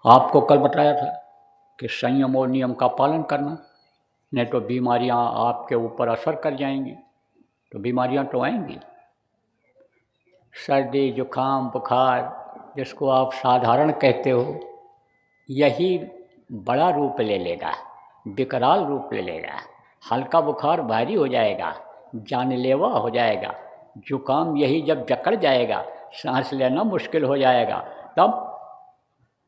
आपको कल बताया था कि संयम और नियम का पालन करना, नहीं तो बीमारियां आपके ऊपर असर कर जाएंगी, तो बीमारियां तो आएंगी। सर्दी जुकाम बुखार जिसको आप साधारण कहते हो, यही बड़ा रूप ले लेगा, विकराल रूप ले लेगा। हल्का बुखार भारी हो जाएगा, जानलेवा हो जाएगा। जुकाम यही जब जकड़ जाएगा, सांस लेना मुश्किल हो जाएगा, तब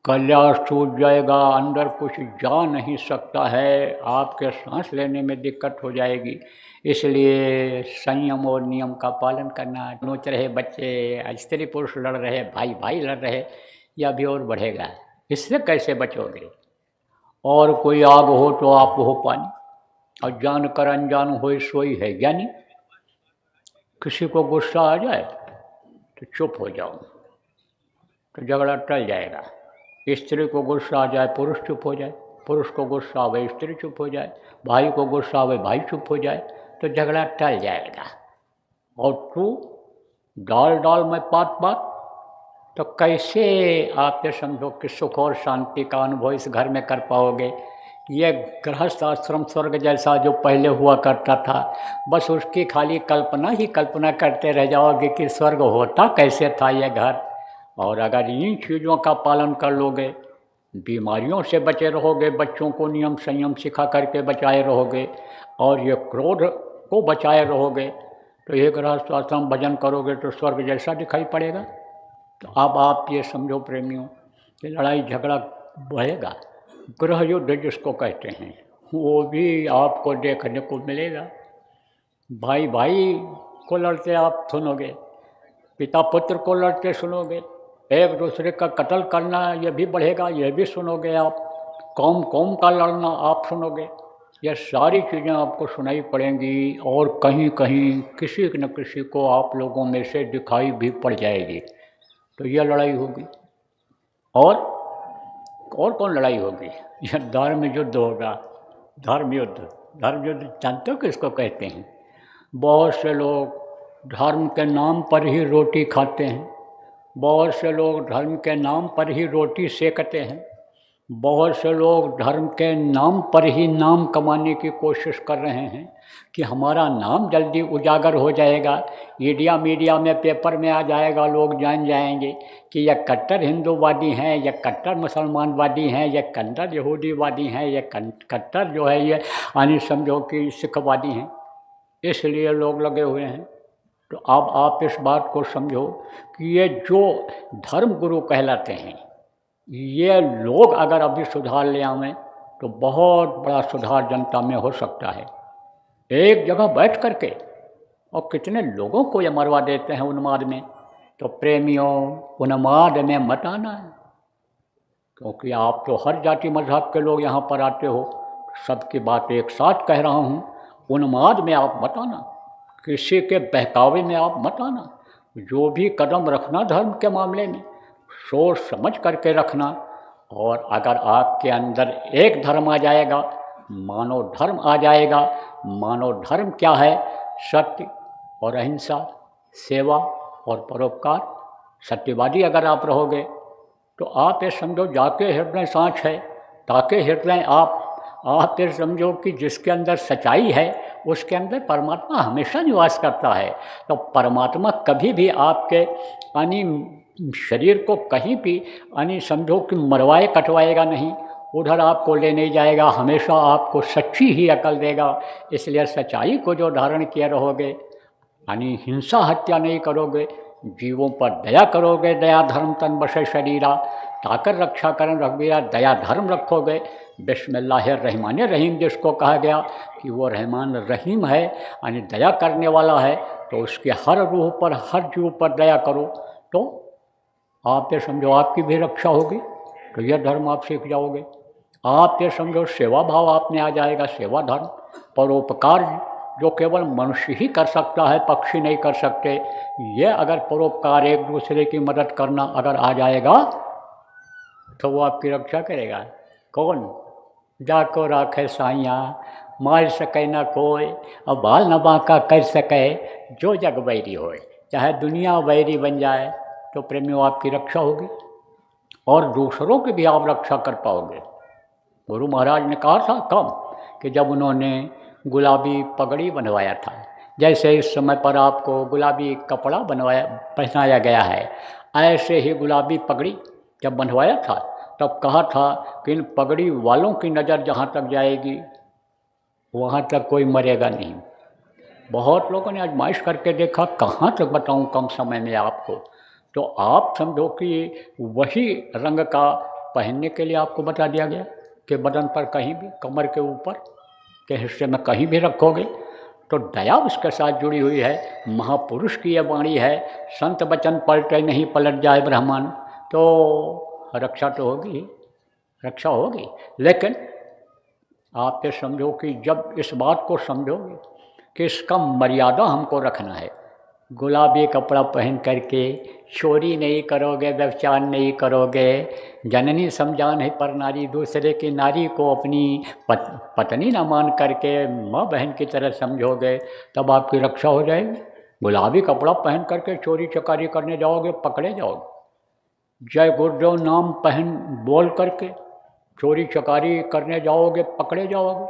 कलिया सूज जाएगा, अंदर कुछ जा नहीं सकता है, आपके सांस लेने में दिक्कत हो जाएगी। इसलिए संयम और नियम का पालन करना। नोच रहे बच्चे, स्त्री पुरुष लड़ रहे, भाई भाई लड़ रहे, यह भी और बढ़ेगा। इससे कैसे बचोगे? और कोई आग हो तो आप हो पानी, और जान कर अनजान हो सोई है ज्ञानी। किसी को गुस्सा आ जाए तो चुप हो जाओ, तो झगड़ा टल जाएगा। स्त्री को गुस्सा आ जाए पुरुष चुप हो जाए, पुरुष को गुस्सा आवे स्त्री चुप हो जाए, भाई को गुस्सा आवे भाई चुप हो जाए, तो झगड़ा टल जाएगा। और तू डाल डाल में पात पात, तो कैसे आप ये समझो कि सुख और शांति का अनुभव इस घर में कर पाओगे? ये गृहस्थ आश्रम स्वर्ग जैसा जो पहले हुआ करता था, बस उसकी खाली कल्पना ही कल्पना करते रह जाओगे कि स्वर्ग होता कैसे था ये घर। और अगर इन चीज़ों का पालन कर लोगे, बीमारियों से बचे रहोगे, बच्चों को नियम संयम सिखा करके बचाए रहोगे, और ये क्रोध को बचाए रहोगे, तो ये गृहस्थ आश्रम भजन करोगे तो स्वर्ग जैसा दिखाई पड़ेगा। तो अब आप ये समझो प्रेमियों कि लड़ाई झगड़ा बढ़ेगा, गृह युद्ध जिसको कहते हैं, वो भी आपको देखने को मिलेगा। भाई भाई को लड़ते आप सुनोगे, पिता पुत्र को लड़ते सुनोगे, एक दूसरे का कत्ल करना ये भी बढ़ेगा, ये भी सुनोगे आप। कौम कौम का लड़ना आप सुनोगे। ये सारी चीज़ें आपको सुनाई पड़ेंगी, और कहीं कहीं किसी न किसी को आप लोगों में से दिखाई भी पड़ जाएगी। तो यह लड़ाई होगी। और कौन लड़ाई होगी? यह धर्म युद्ध होगा। धर्म युद्ध, धर्म युद्ध जानते हो किसको कहते हैं? बहुत से लोग धर्म के नाम पर ही रोटी खाते हैं, बहुत से लोग धर्म के नाम पर ही रोटी सेकते हैं, बहुत से लोग धर्म के नाम पर ही नाम कमाने की कोशिश कर रहे हैं कि हमारा नाम जल्दी उजागर हो जाएगा, मीडिया में पेपर में आ जाएगा, लोग जान जाएंगे कि यह कट्टर हिंदूवादी हैं, यह कट्टर मुसलमानवादी हैं, यह कट्टर यहूदीवादी हैं, यह कट्टर जो है ये यानी समझो कि सिखवादी हैं। इसलिए लोग लगे हुए हैं। तो अब आप इस बात को समझो कि ये जो धर्म गुरु कहलाते हैं, ये लोग अगर अभी सुधार ले आवें तो बहुत बड़ा सुधार जनता में हो सकता है। एक जगह बैठ करके और कितने लोगों को ये मरवा देते हैं उन्माद में। तो प्रेमियों, उन्माद में मत आना है, क्योंकि आप तो हर जाति मजहब के लोग यहाँ पर आते हो। सबकी बात एक साथ कह रहा हूँ, उन्माद में आप मत आना, किसी के बहकावे में आप मत आना। जो भी कदम रखना धर्म के मामले में, सोच समझ करके रखना। और अगर आपके अंदर एक धर्म आ जाएगा, मानव धर्म आ जाएगा। मानव धर्म क्या है? सत्य और अहिंसा, सेवा और परोपकार। सत्यवादी अगर आप रहोगे तो आप ये समझो जाके हृदय सांच है, ताके हृदय आप ये समझो कि जिसके अंदर सच्चाई है उसके अंदर परमात्मा हमेशा निवास करता है। तो परमात्मा कभी भी आपके यानी शरीर को कहीं भी यानी समझो कि मरवाए कटवाएगा नहीं, उधर आपको ले नहीं जाएगा, हमेशा आपको सच्ची ही अकल देगा। इसलिए सच्चाई को जो धारण किए रहोगे, यानी हिंसा हत्या नहीं करोगे, जीवों पर दया करोगे, दया धर्म तन बसे शरीरा, ताकर रक्षा करन रघुवीरा, दया धर्म रखोगे। बिस्मिल्लाहिर रहमानिर रहीम जिसको कहा गया कि वो रहमान रहीम है, यानी दया करने वाला है, तो उसके हर रूह पर, हर जीव पर दया करो, तो आप ये समझो आपकी भी रक्षा होगी। तो यह धर्म आप सीख जाओगे। आप ये समझो सेवा भाव आप में आ जाएगा, सेवा धर्म, परोपकार जो केवल मनुष्य ही कर सकता है, पक्षी नहीं कर सकते। ये अगर परोपकार, एक दूसरे की मदद करना अगर आ जाएगा तो वो आपकी रक्षा करेगा। कौन? जाको राखे साइया, मार सके न कोई, और बाल न बांका कर सके जो जग बैरी होए। चाहे दुनिया बैरी बन जाए तो प्रेमियों आपकी रक्षा होगी। और दूसरों की भी आप रक्षा कर पाओगे। गुरु महाराज ने कहा था कब कि जब उन्होंने गुलाबी पगड़ी बनवाया था, जैसे इस समय पर आपको गुलाबी कपड़ा पहनाया गया है, ऐसे ही गुलाबी पगड़ी जब बनवाया था तब कहा था कि इन पगड़ी वालों की नज़र जहाँ तक जाएगी वहाँ तक कोई मरेगा नहीं। बहुत लोगों ने आजमाइश करके देखा, कहाँ तक बताऊँ कम समय में आपको। तो आप समझो कि वही रंग का पहनने के लिए आपको बता दिया गया कि बदन पर कहीं भी, कमर के ऊपर के हिस्से में कहीं भी रखोगे तो दया उसके साथ जुड़ी हुई है। महापुरुष की यह वाणी है, संत वचन पलटे नहीं पलट जाए ब्रह्मांड। तो रक्षा तो होगी, रक्षा होगी, लेकिन आप ये समझो कि जब इस बात को समझोगे कि इसका मर्यादा हमको रखना है। गुलाबी कपड़ा पहन करके चोरी नहीं करोगे, व्यभिचार नहीं करोगे, जननी समझान है पर नारी, दूसरे की नारी को अपनी पत्नी न मान करके माँ बहन की तरह समझोगे, तब आपकी रक्षा हो जाएगी। गुलाबी कपड़ा पहन करके चोरी चकारी करने जाओगे, पकड़े जाओगे। जय गुरुदेव नाम पहन बोल करके चोरी चकारी करने जाओगे, पकड़े जाओगे,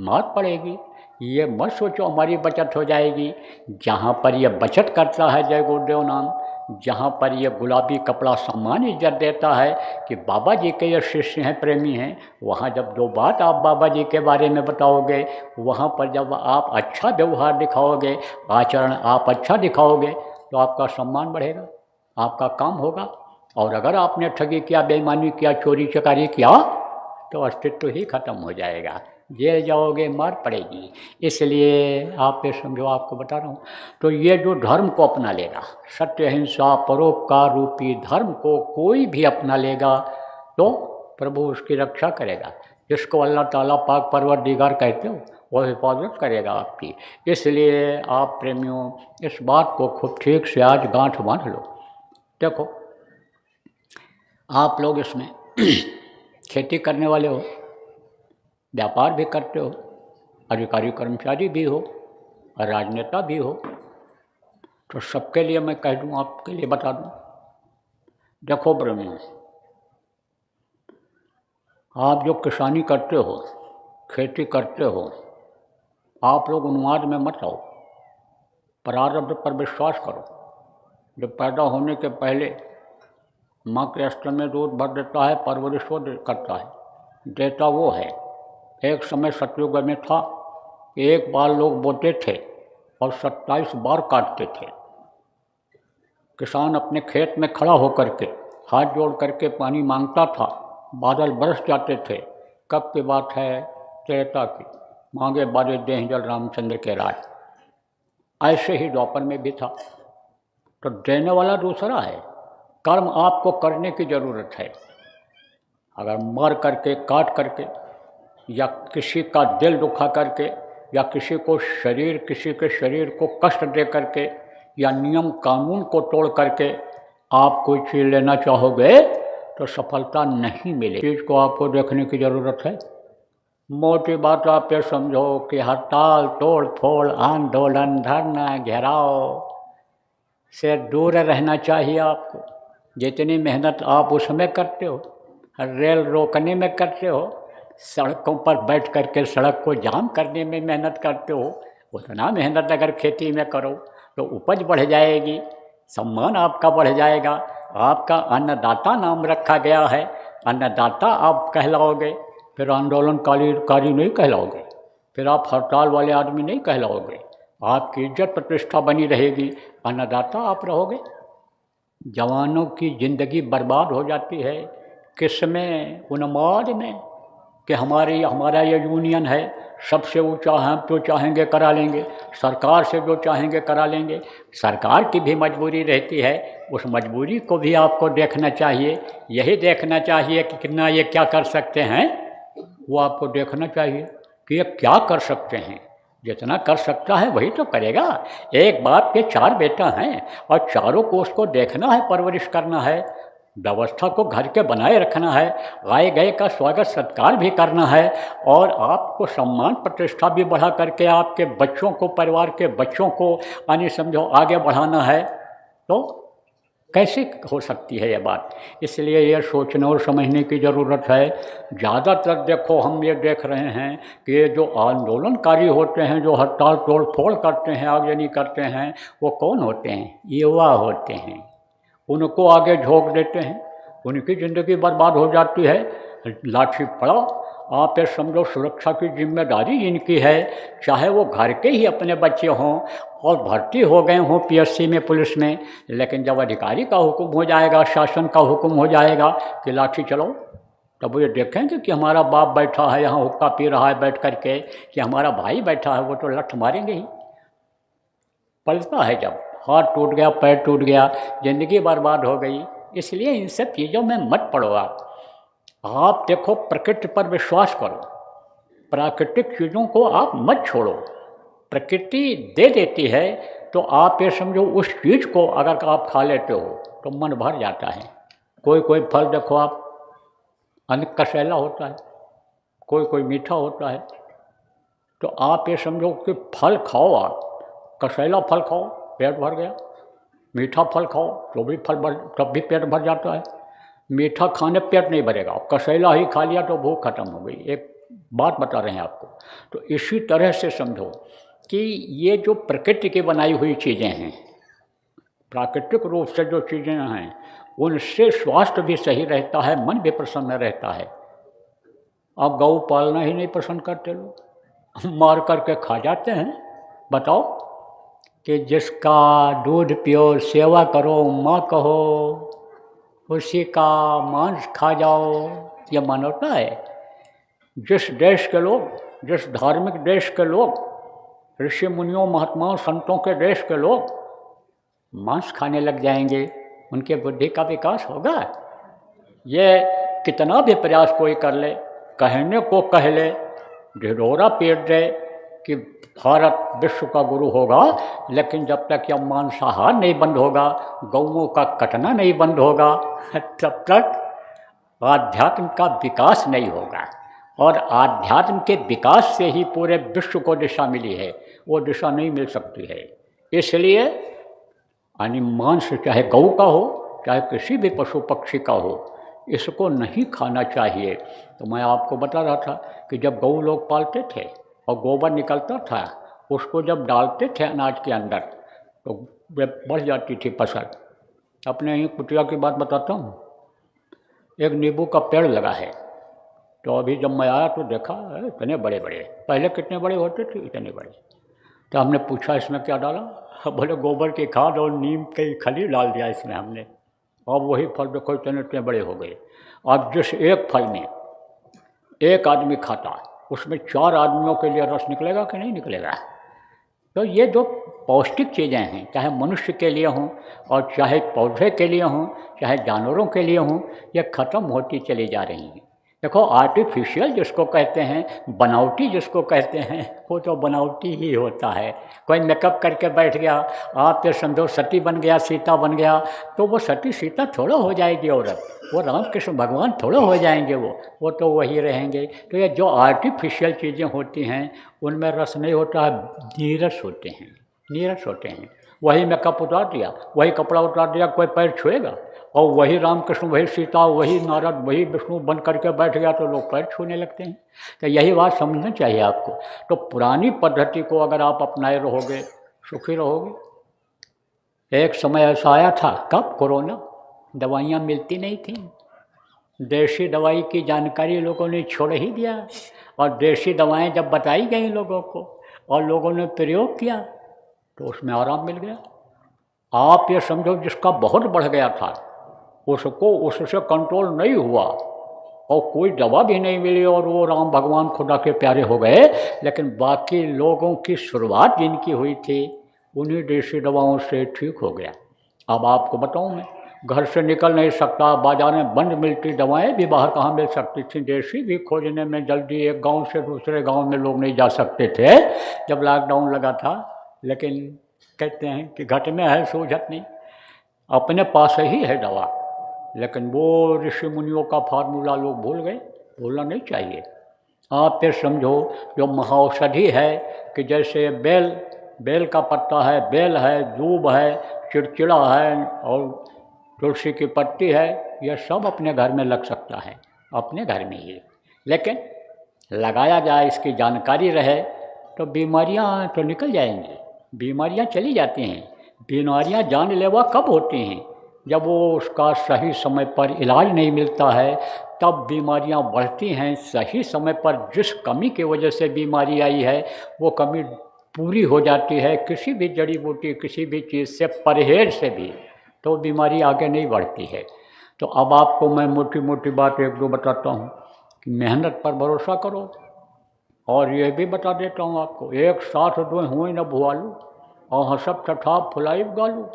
मार पड़ेगी। ये मत सोचो हमारी बचत हो जाएगी। जहाँ पर ये बचत करता है जय गुरुदेव नाम, जहाँ पर ये गुलाबी कपड़ा सम्मान इज्जत देता है कि बाबा जी के ये शिष्य हैं, प्रेमी हैं, वहाँ जब दो बात आप बाबा जी के बारे में बताओगे, वहाँ पर जब आप अच्छा व्यवहार दिखाओगे, आचरण आप अच्छा दिखाओगे, तो आपका सम्मान बढ़ेगा, आपका काम होगा। और अगर आपने ठगी किया, बेईमानी किया, चोरी चकारी किया, तो अस्तित्व ही खत्म हो जाएगा, जेल जाओगे, मार पड़ेगी। इसलिए आप ये समझो, आपको बता रहा हूँ। तो ये जो धर्म को अपना लेगा, सत्य अहिंसा परोपकार रूपी धर्म को कोई भी अपना लेगा तो प्रभु उसकी रक्षा करेगा। जिसको अल्लाह ताला पाक परवरदिगार कहते हो, वो हिफाजत करेगा आपकी। इसलिए आप प्रेमियों इस बात को खूब ठीक से आज गांठ बांध लो। देखो, आप लोग इसमें खेती करने वाले हो, व्यापार भी करते हो, अधिकारी कर्मचारी भी हो और राजनेता भी हो, तो सबके लिए मैं कह दूँ, आपके लिए बता दूँ। देखो ब्रह्म, आप जो किसानी करते हो, खेती करते हो, आप लोग उन्माद में मत आओ, प्रारब्ध पर विश्वास करो। जब पैदा होने के पहले माँ के स्तन में दूध भर देता है, परवरिश वो करता है, देता वो है। एक समय सतयुग में था, एक बार लोग बोते थे और 27 बार काटते थे। किसान अपने खेत में खड़ा होकर के हाथ जोड़ करके पानी मांगता था, बादल बरस जाते थे। कब की बात है? त्रेता की। मांगे बाजे देह जल रामचंद्र के राज। ऐसे ही द्वापर में भी था। तो देने वाला दूसरा है, कर्म आपको करने की ज़रूरत है। अगर मर करके, काट करके, या किसी का दिल दुखा करके, या किसी के शरीर को कष्ट दे करके, या नियम कानून को तोड़ करके आप कोई चीज़ लेना चाहोगे तो सफलता नहीं मिलेगी। चीज़ को आपको देखने की ज़रूरत है। मोटी बात आप ये समझो कि हड़ताल, तोड़ फोड़, आंदोलन, धरना, घेराव से दूर रहना चाहिए आपको। जितनी मेहनत आप उसमें करते हो, रेल रोकने में करते हो, सड़कों पर बैठ करके सड़क को जाम करने में मेहनत करते हो, उतना मेहनत अगर खेती में करो तो उपज बढ़ जाएगी, सम्मान आपका बढ़ जाएगा। आपका अन्नदाता नाम रखा गया है, अन्नदाता आप कहलाओगे। फिर आंदोलनकारी नहीं कहलाओगे, फिर आप हड़ताल वाले आदमी नहीं कहलाओगे। आपकी इज्जत प्रतिष्ठा बनी रहेगी, अन्नदाता आप रहोगे। जवानों की ज़िंदगी बर्बाद हो जाती है किसमें? उन्माद में कि हमारा ये यूनियन है, सबसे ऊंचा हम तो चाहेंगे करा लेंगे, सरकार से जो चाहेंगे करा लेंगे। सरकार की भी मजबूरी रहती है, उस मजबूरी को भी आपको देखना चाहिए। यही देखना चाहिए कि कितना ये क्या कर सकते हैं, वो आपको देखना चाहिए कि ये क्या कर सकते हैं। जितना कर सकता है वही तो करेगा। एक बाप के 4 बेटा हैं और चारों को उसको देखना है, परवरिश करना है, व्यवस्था को घर के बनाए रखना है, आए गए का स्वागत सत्कार भी करना है, और आपको सम्मान प्रतिष्ठा भी बढ़ा करके आपके बच्चों को, परिवार के बच्चों को यानी समझो आगे बढ़ाना है। तो कैसे हो सकती है ये बात? इसलिए ये सोचने और समझने की ज़रूरत है। ज़्यादातर देखो हम ये देख रहे हैं कि ये जो आंदोलनकारी होते हैं, जो हड़ताल तोड़ फोड़ करते हैं, आगजनी करते हैं, वो कौन होते हैं? युवा होते हैं। उनको आगे झोंक देते हैं, उनकी ज़िंदगी बर्बाद हो जाती है। लाठी पड़ा, आप ये समझो सुरक्षा की जिम्मेदारी इनकी है, चाहे वो घर के ही अपने बच्चे हों और भर्ती हो गए हों पीएससी में, पुलिस में, लेकिन जब अधिकारी का हुक्म हो जाएगा, शासन का हुक्म हो जाएगा कि लाठी चलाओ, तब वो ये देखेंगे कि हमारा बाप बैठा है यहाँ हुक्का पी रहा है बैठ कर के, कि हमारा भाई बैठा है, वो तो लठ मारेंगे ही। पलता है जब हाथ टूट गया, पैर टूट गया, ज़िंदगी बर्बाद हो गई। इसलिए इन सब चीज़ों में मत पड़ो आप देखो प्रकृति पर विश्वास करो, प्राकृतिक चीज़ों को आप मत छोड़ो। प्रकृति दे देती है तो आप ये समझो उस चीज़ को अगर आप खा लेते हो तो मन भर जाता है। कोई कोई फल देखो आप, अनेक कसैला होता है, कोई कोई मीठा होता है, तो आप ये समझो कि फल खाओ, आप कसैला फल खाओ पेट भर गया, मीठा फल खाओ तो भी तब भी पेट भर जाता है। मीठा खाने पेट नहीं भरेगा, कसैला ही खा लिया तो भूख खत्म हो गई। एक बात बता रहे हैं आपको। तो इसी तरह से समझो कि ये जो प्रकृति की बनाई हुई चीज़ें हैं, प्राकृतिक रूप से जो चीज़ें हैं, उनसे स्वास्थ्य भी सही रहता है, मन भी प्रसन्न रहता है। अब गौ पालना ही नहीं पसंद करते लोग, मार करके खा जाते हैं। बताओ कि जिसका दूध पियो, सेवा करो, माँ कहो, उसी का मांस खा जाओ, ये मानवता है? जिस देश के लोग, जिस धार्मिक देश के लोग, ऋषि मुनियों महात्माओं संतों के देश के लोग मांस खाने लग जाएंगे, उनके बुद्धि का विकास होगा? ये कितना भी प्रयास कोई कर ले, कहने को कह ले, ढिढोरा पीट दे कि भारत विश्व का गुरु होगा, लेकिन जब तक यह मांसाहार नहीं बंद होगा, गौओं का कटना नहीं बंद होगा, तब तक आध्यात्म का विकास नहीं होगा। और आध्यात्म के विकास से ही पूरे विश्व को दिशा मिली है, वो दिशा नहीं मिल सकती है। इसलिए मांस चाहे गौ का हो, चाहे किसी भी पशु पक्षी का हो, इसको नहीं खाना चाहिए। तो मैं आपको बता रहा था कि जब गौ लोग पालते थे और गोबर निकलता था, उसको जब डालते थे अनाज के अंदर तो बढ़ जाती थी फसल। अपने ही कुटिया की बात बताता हूँ। एक नींबू का पेड़ लगा है, तो अभी जब मैं आया तो देखा इतने बड़े बड़े, पहले कितने बड़े होते थे, इतने बड़े। तो हमने पूछा इसमें क्या डाला? बोले गोबर की खाद और नीम की खली डाल दिया इसमें हमने, अब वही फल देखो इतने इतने बड़े हो गए। अब जिस एक फल में एक आदमी खाता, उसमें 4 आदमियों के लिए रस निकलेगा कि नहीं निकलेगा? तो ये जो पौष्टिक चीज़ें हैं, चाहे मनुष्य के लिए हों और चाहे पौधे के लिए हों, चाहे जानवरों के लिए हों, ये ख़त्म होती चली जा रही हैं। देखो आर्टिफिशियल जिसको कहते हैं, बनावटी जिसको कहते हैं, वो तो बनावटी ही होता है। कोई मेकअप करके बैठ गया, आप ये समझो सती बन गया, सीता बन गया, तो वो सती सीता थोड़ा हो जाएगी औरत, वो राम कृष्ण भगवान थोड़ा हो जाएंगे, वो तो वही रहेंगे। तो ये जो आर्टिफिशियल चीज़ें होती हैं उनमें रस नहीं होता है, नीरस होते हैं, नीरस होते हैं। वही मेकअप उतार दिया, वही कपड़ा उतार दिया, कोई पैर छुएगा? और वही रामकृष्ण, वही सीता, वही नारद, वही विष्णु बन करके बैठ गया तो लोग पैर छूने लगते हैं। तो यही बात समझना चाहिए आपको। तो पुरानी पद्धति को अगर आप अपनाए रहोगे, सुखी रहोगे। एक समय ऐसा आया था, कब? कोरोना, दवाइयाँ मिलती नहीं थी, देशी दवाई की जानकारी लोगों ने छोड़ ही दिया, और देशी दवाएं जब बताई गई लोगों को और लोगों ने प्रयोग किया तो उसमें आराम मिल गया। आप ये समझो जिसका बहुत बढ़ गया था उसको उससे कंट्रोल नहीं हुआ और कोई दवा भी नहीं मिली और वो राम भगवान खुदा के प्यारे हो गए, लेकिन बाकी लोगों की शुरुआत जिनकी हुई थी उन्हीं देशी दवाओं से ठीक हो गया। अब आपको बताऊं, मैं घर से निकल नहीं सकता, बाजार में बंद मिलती दवाएं भी बाहर कहाँ मिल सकती थी, देशी भी खोजने में जल्दी एक गांव से दूसरे गांव में लोग नहीं जा सकते थे जब लॉकडाउन लगा था। लेकिन कहते हैं कि घट में है सूझत नहीं, अपने पास ही है दवा, लेकिन वो ऋषि मुनियों का फार्मूला लोग भूल गए, भूलना नहीं चाहिए। आप फिर समझो जो महाऔषधि है कि जैसे बेल का पत्ता है, बेल है, दूब है, चिड़चिड़ा है और तुलसी की पत्ती है, यह सब अपने घर में लग सकता है, अपने घर में ही। लेकिन लगाया जाए, इसकी जानकारी रहे, तो बीमारियां तो निकल जाएंगी, बीमारियां चली जाती हैं। बीमारियां जानलेवा कब होती हैं? जब वो उसका सही समय पर इलाज नहीं मिलता है, तब बीमारियां बढ़ती हैं। सही समय पर जिस कमी की वजह से बीमारी आई है, वो कमी पूरी हो जाती है किसी भी जड़ी बूटी, किसी भी चीज़ से, परहेज से भी, तो बीमारी आगे नहीं बढ़ती है। तो अब आपको मैं मोटी मोटी बात एक दो बताता हूँ कि मेहनत पर भरोसा करो। और ये भी बता देता हूँ आपको, एक साथ दो हुए न भुआलू, और हंसब ठट्ठा फुलाई गालू।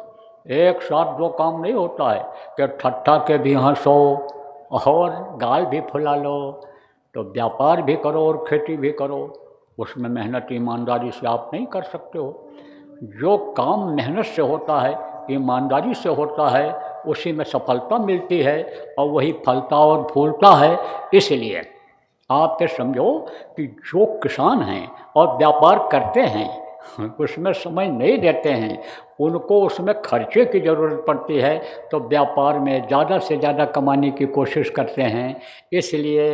एक साथ दो काम नहीं होता है कि ठट्ठा के भी हंसो और गाल भी फुला लो। तो व्यापार भी करो और खेती भी करो, उसमें मेहनत ईमानदारी से आप नहीं कर सकते हो। जो काम मेहनत से होता है, ईमानदारी से होता है, उसी में सफलता मिलती है और वही फलता और फूलता है। इसलिए आप ये समझो कि जो किसान हैं और व्यापार करते हैं, उसमें समय नहीं देते हैं, उनको उसमें खर्चे की ज़रूरत पड़ती है, तो व्यापार में ज़्यादा से ज़्यादा कमाने की कोशिश करते हैं। इसलिए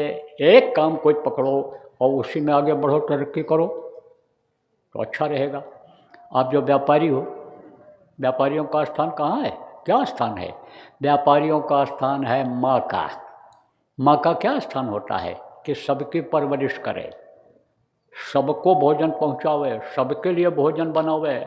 एक काम कोई पकड़ो और उसी में आगे बढ़ो, तरक्की करो, तो अच्छा रहेगा। आप जो व्यापारी हो, व्यापारियों का स्थान कहाँ है, क्या स्थान है? व्यापारियों का स्थान है माँ का। माँ का क्या स्थान होता है कि सबकी परवरिश करे, सबको भोजन पहुँचावे, सबके लिए भोजन बनावे,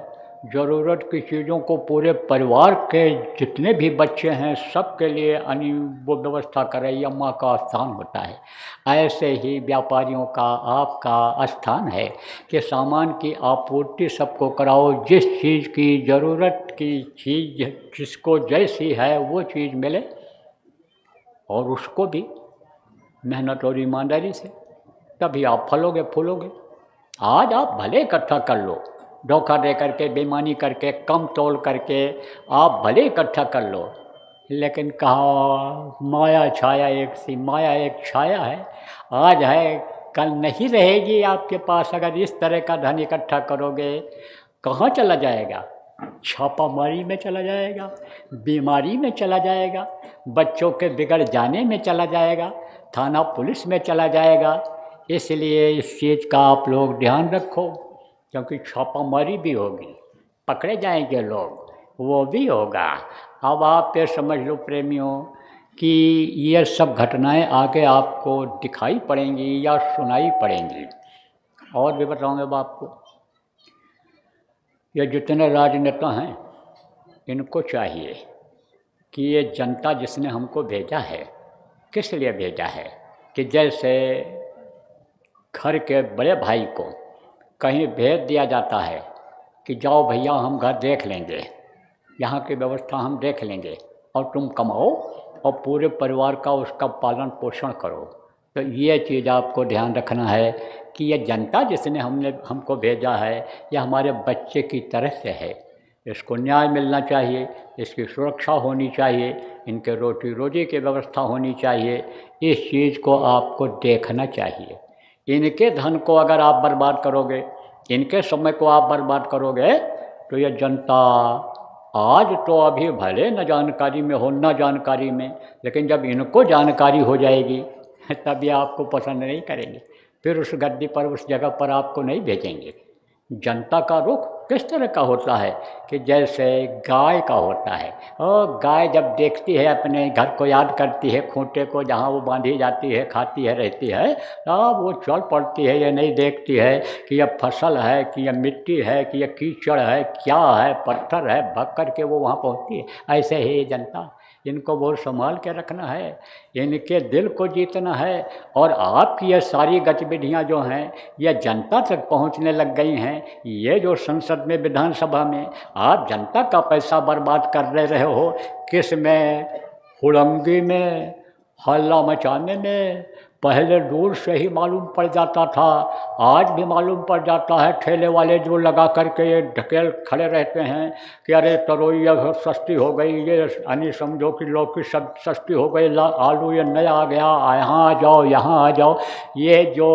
ज़रूरत की चीज़ों को पूरे परिवार के जितने भी बच्चे हैं सबके लिए वो व्यवस्था करे, यह माँ का स्थान होता है। ऐसे ही व्यापारियों का आपका स्थान है कि सामान की आपूर्ति सबको कराओ, जिस चीज़ की ज़रूरत की चीज़ जिसको जैसी है वो चीज़ मिले, और उसको भी मेहनत और ईमानदारी से, तभी आप फलोगे फूलोगे। आज आप भले इकट्ठा कर लो, धोखा दे करके, बेईमानी करके, कम तोल करके आप भले इकट्ठा कर लो, लेकिन कहाँ माया छाया एक सी, माया एक छाया है, आज है कल नहीं रहेगी आपके पास। अगर इस तरह का धन इकट्ठा करोगे, कहाँ चला जाएगा? छापामारी में चला जाएगा, बीमारी में चला जाएगा, बच्चों के बिगड़ जाने में चला जाएगा, थाना पुलिस में चला जाएगा। इसलिए इस चीज़ का आप लोग ध्यान रखो, क्योंकि छापामारी भी होगी, पकड़े जाएंगे लोग, वो भी होगा। अब आप ये समझ लो प्रेमियों कि ये सब घटनाएं आगे आपको दिखाई पड़ेंगी या सुनाई पड़ेंगी। और भी बताऊँगा अब आपको, ये जितने राजनेता हैं, इनको चाहिए कि ये जनता जिसने हमको भेजा है, किस लिए भेजा है, कि जैसे घर के बड़े भाई को कहीं भेज दिया जाता है कि जाओ भैया हम घर देख लेंगे, यहाँ की व्यवस्था हम देख लेंगे, और तुम कमाओ और पूरे परिवार का उसका पालन पोषण करो। तो ये चीज़ आपको ध्यान रखना है कि ये जनता जिसने हमको भेजा है, यह हमारे बच्चे की तरह से है, इसको न्याय मिलना चाहिए, इसकी सुरक्षा होनी चाहिए, इनके रोटी रोजी की व्यवस्था होनी चाहिए। इस चीज़ को आपको देखना चाहिए। इनके धन को अगर आप बर्बाद करोगे, इनके समय को आप बर्बाद करोगे, तो ये जनता आज तो अभी भले न जानकारी में हो, न जानकारी में, लेकिन जब इनको जानकारी हो जाएगी तभी आपको पसंद नहीं करेंगे, फिर उस गद्दी पर, उस जगह पर आपको नहीं भेजेंगे। जनता का रुख किस तरह का होता है कि जैसे गाय का होता है, और गाय जब देखती है अपने घर को याद करती है, खूंटे को जहाँ वो बांधी जाती है, खाती है, रहती है, तब वो चल पड़ती है। ये नहीं देखती है कि यह फसल है, कि यह मिट्टी है, कि यह कीचड़ है, क्या है, पत्थर है, भग कर के वो वहाँ पहुँचती है। ऐसे ही जनता, इनको बहुत संभाल के रखना है, इनके दिल को जीतना है। और आपकी ये सारी गतिविधियां जो हैं, ये जनता तक पहुंचने लग गई हैं। ये जो संसद में, विधानसभा में आप जनता का पैसा बर्बाद कर रहे हो, किस में? हुड़ंगी में, हल्ला मचाने में। पहले दूर से ही मालूम पड़ जाता था, आज भी मालूम पड़ जाता है। ठेले वाले जो लगा करके ये ढकेल खड़े रहते हैं कि अरे तरोई अब सस्ती हो गई, ये यानी समझो कि लौकी सब सस्ती हो गई, आलू ये नया आ गया, यहाँ आ जाओ, यहाँ आ जाओ। ये जो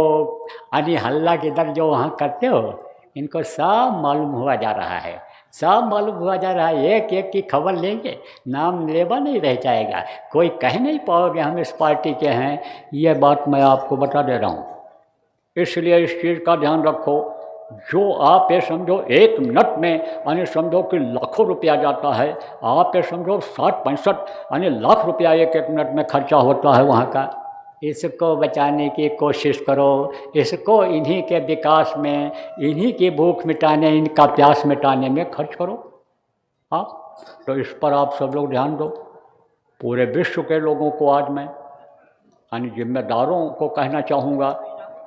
यानी हल्ला किधर जो वहाँ करते हो, इनको सब मालूम हुआ जा रहा है। सब मालूम हुआ जा रहा है, एक एक की खबर लेंगे, नाम लेवा नहीं रह जाएगा, कोई कह नहीं पाओगे हम इस पार्टी के हैं। ये बात मैं आपको बता दे रहा हूँ। इसलिए इस चीज़ का ध्यान रखो, जो आप ये समझो 1 मिनट में यानी समझो कि लाखों रुपया जाता है, आप ये समझो 60-65 यानी लाख रुपया 1-1 मिनट में खर्चा होता है वहाँ का। इसको बचाने की कोशिश करो, इसको इन्हीं के विकास में, इन्हीं की भूख मिटाने, इनका प्यास मिटाने में खर्च करो। हाँ, तो इस पर आप सब लोग ध्यान दो। पूरे विश्व के लोगों को आज मैं यानी जिम्मेदारों को कहना चाहूँगा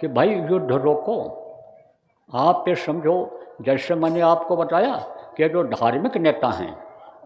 कि भाई युद्ध रोको। आप ये समझो, जैसे मैंने आपको बताया कि जो धार्मिक नेता हैं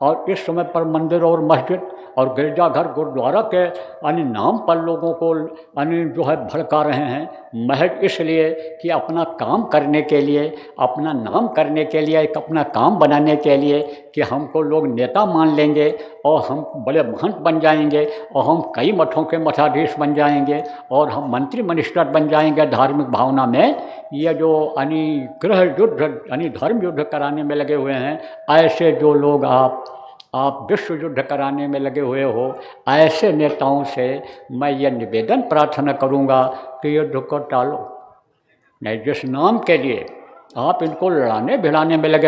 और इस समय पर मंदिर और मस्जिद और गिरजाघर गुरुद्वारा के यानी नाम पर लोगों को यानी जो है भड़का रहे हैं, महज इसलिए कि अपना काम करने के लिए, अपना नाम करने के लिए, एक अपना काम बनाने के लिए कि हमको लोग नेता मान लेंगे और हम बड़े महंत बन जाएंगे और हम कई मठों के मठाधीश बन जाएंगे और हम मंत्री मिनिस्टर बन जाएंगे धार्मिक भावना में। ये जो यानी गृह युद्ध यानी धर्म युद्ध कराने में लगे हुए हैं, ऐसे जो लोग आप विश्व युद्ध कराने में लगे हुए हो, ऐसे नेताओं से मैं ये निवेदन प्रार्थना करूँगा कि युद्ध को टालो। नहीं, जिस नाम के लिए आप इनको लड़ाने भिड़ाने में लग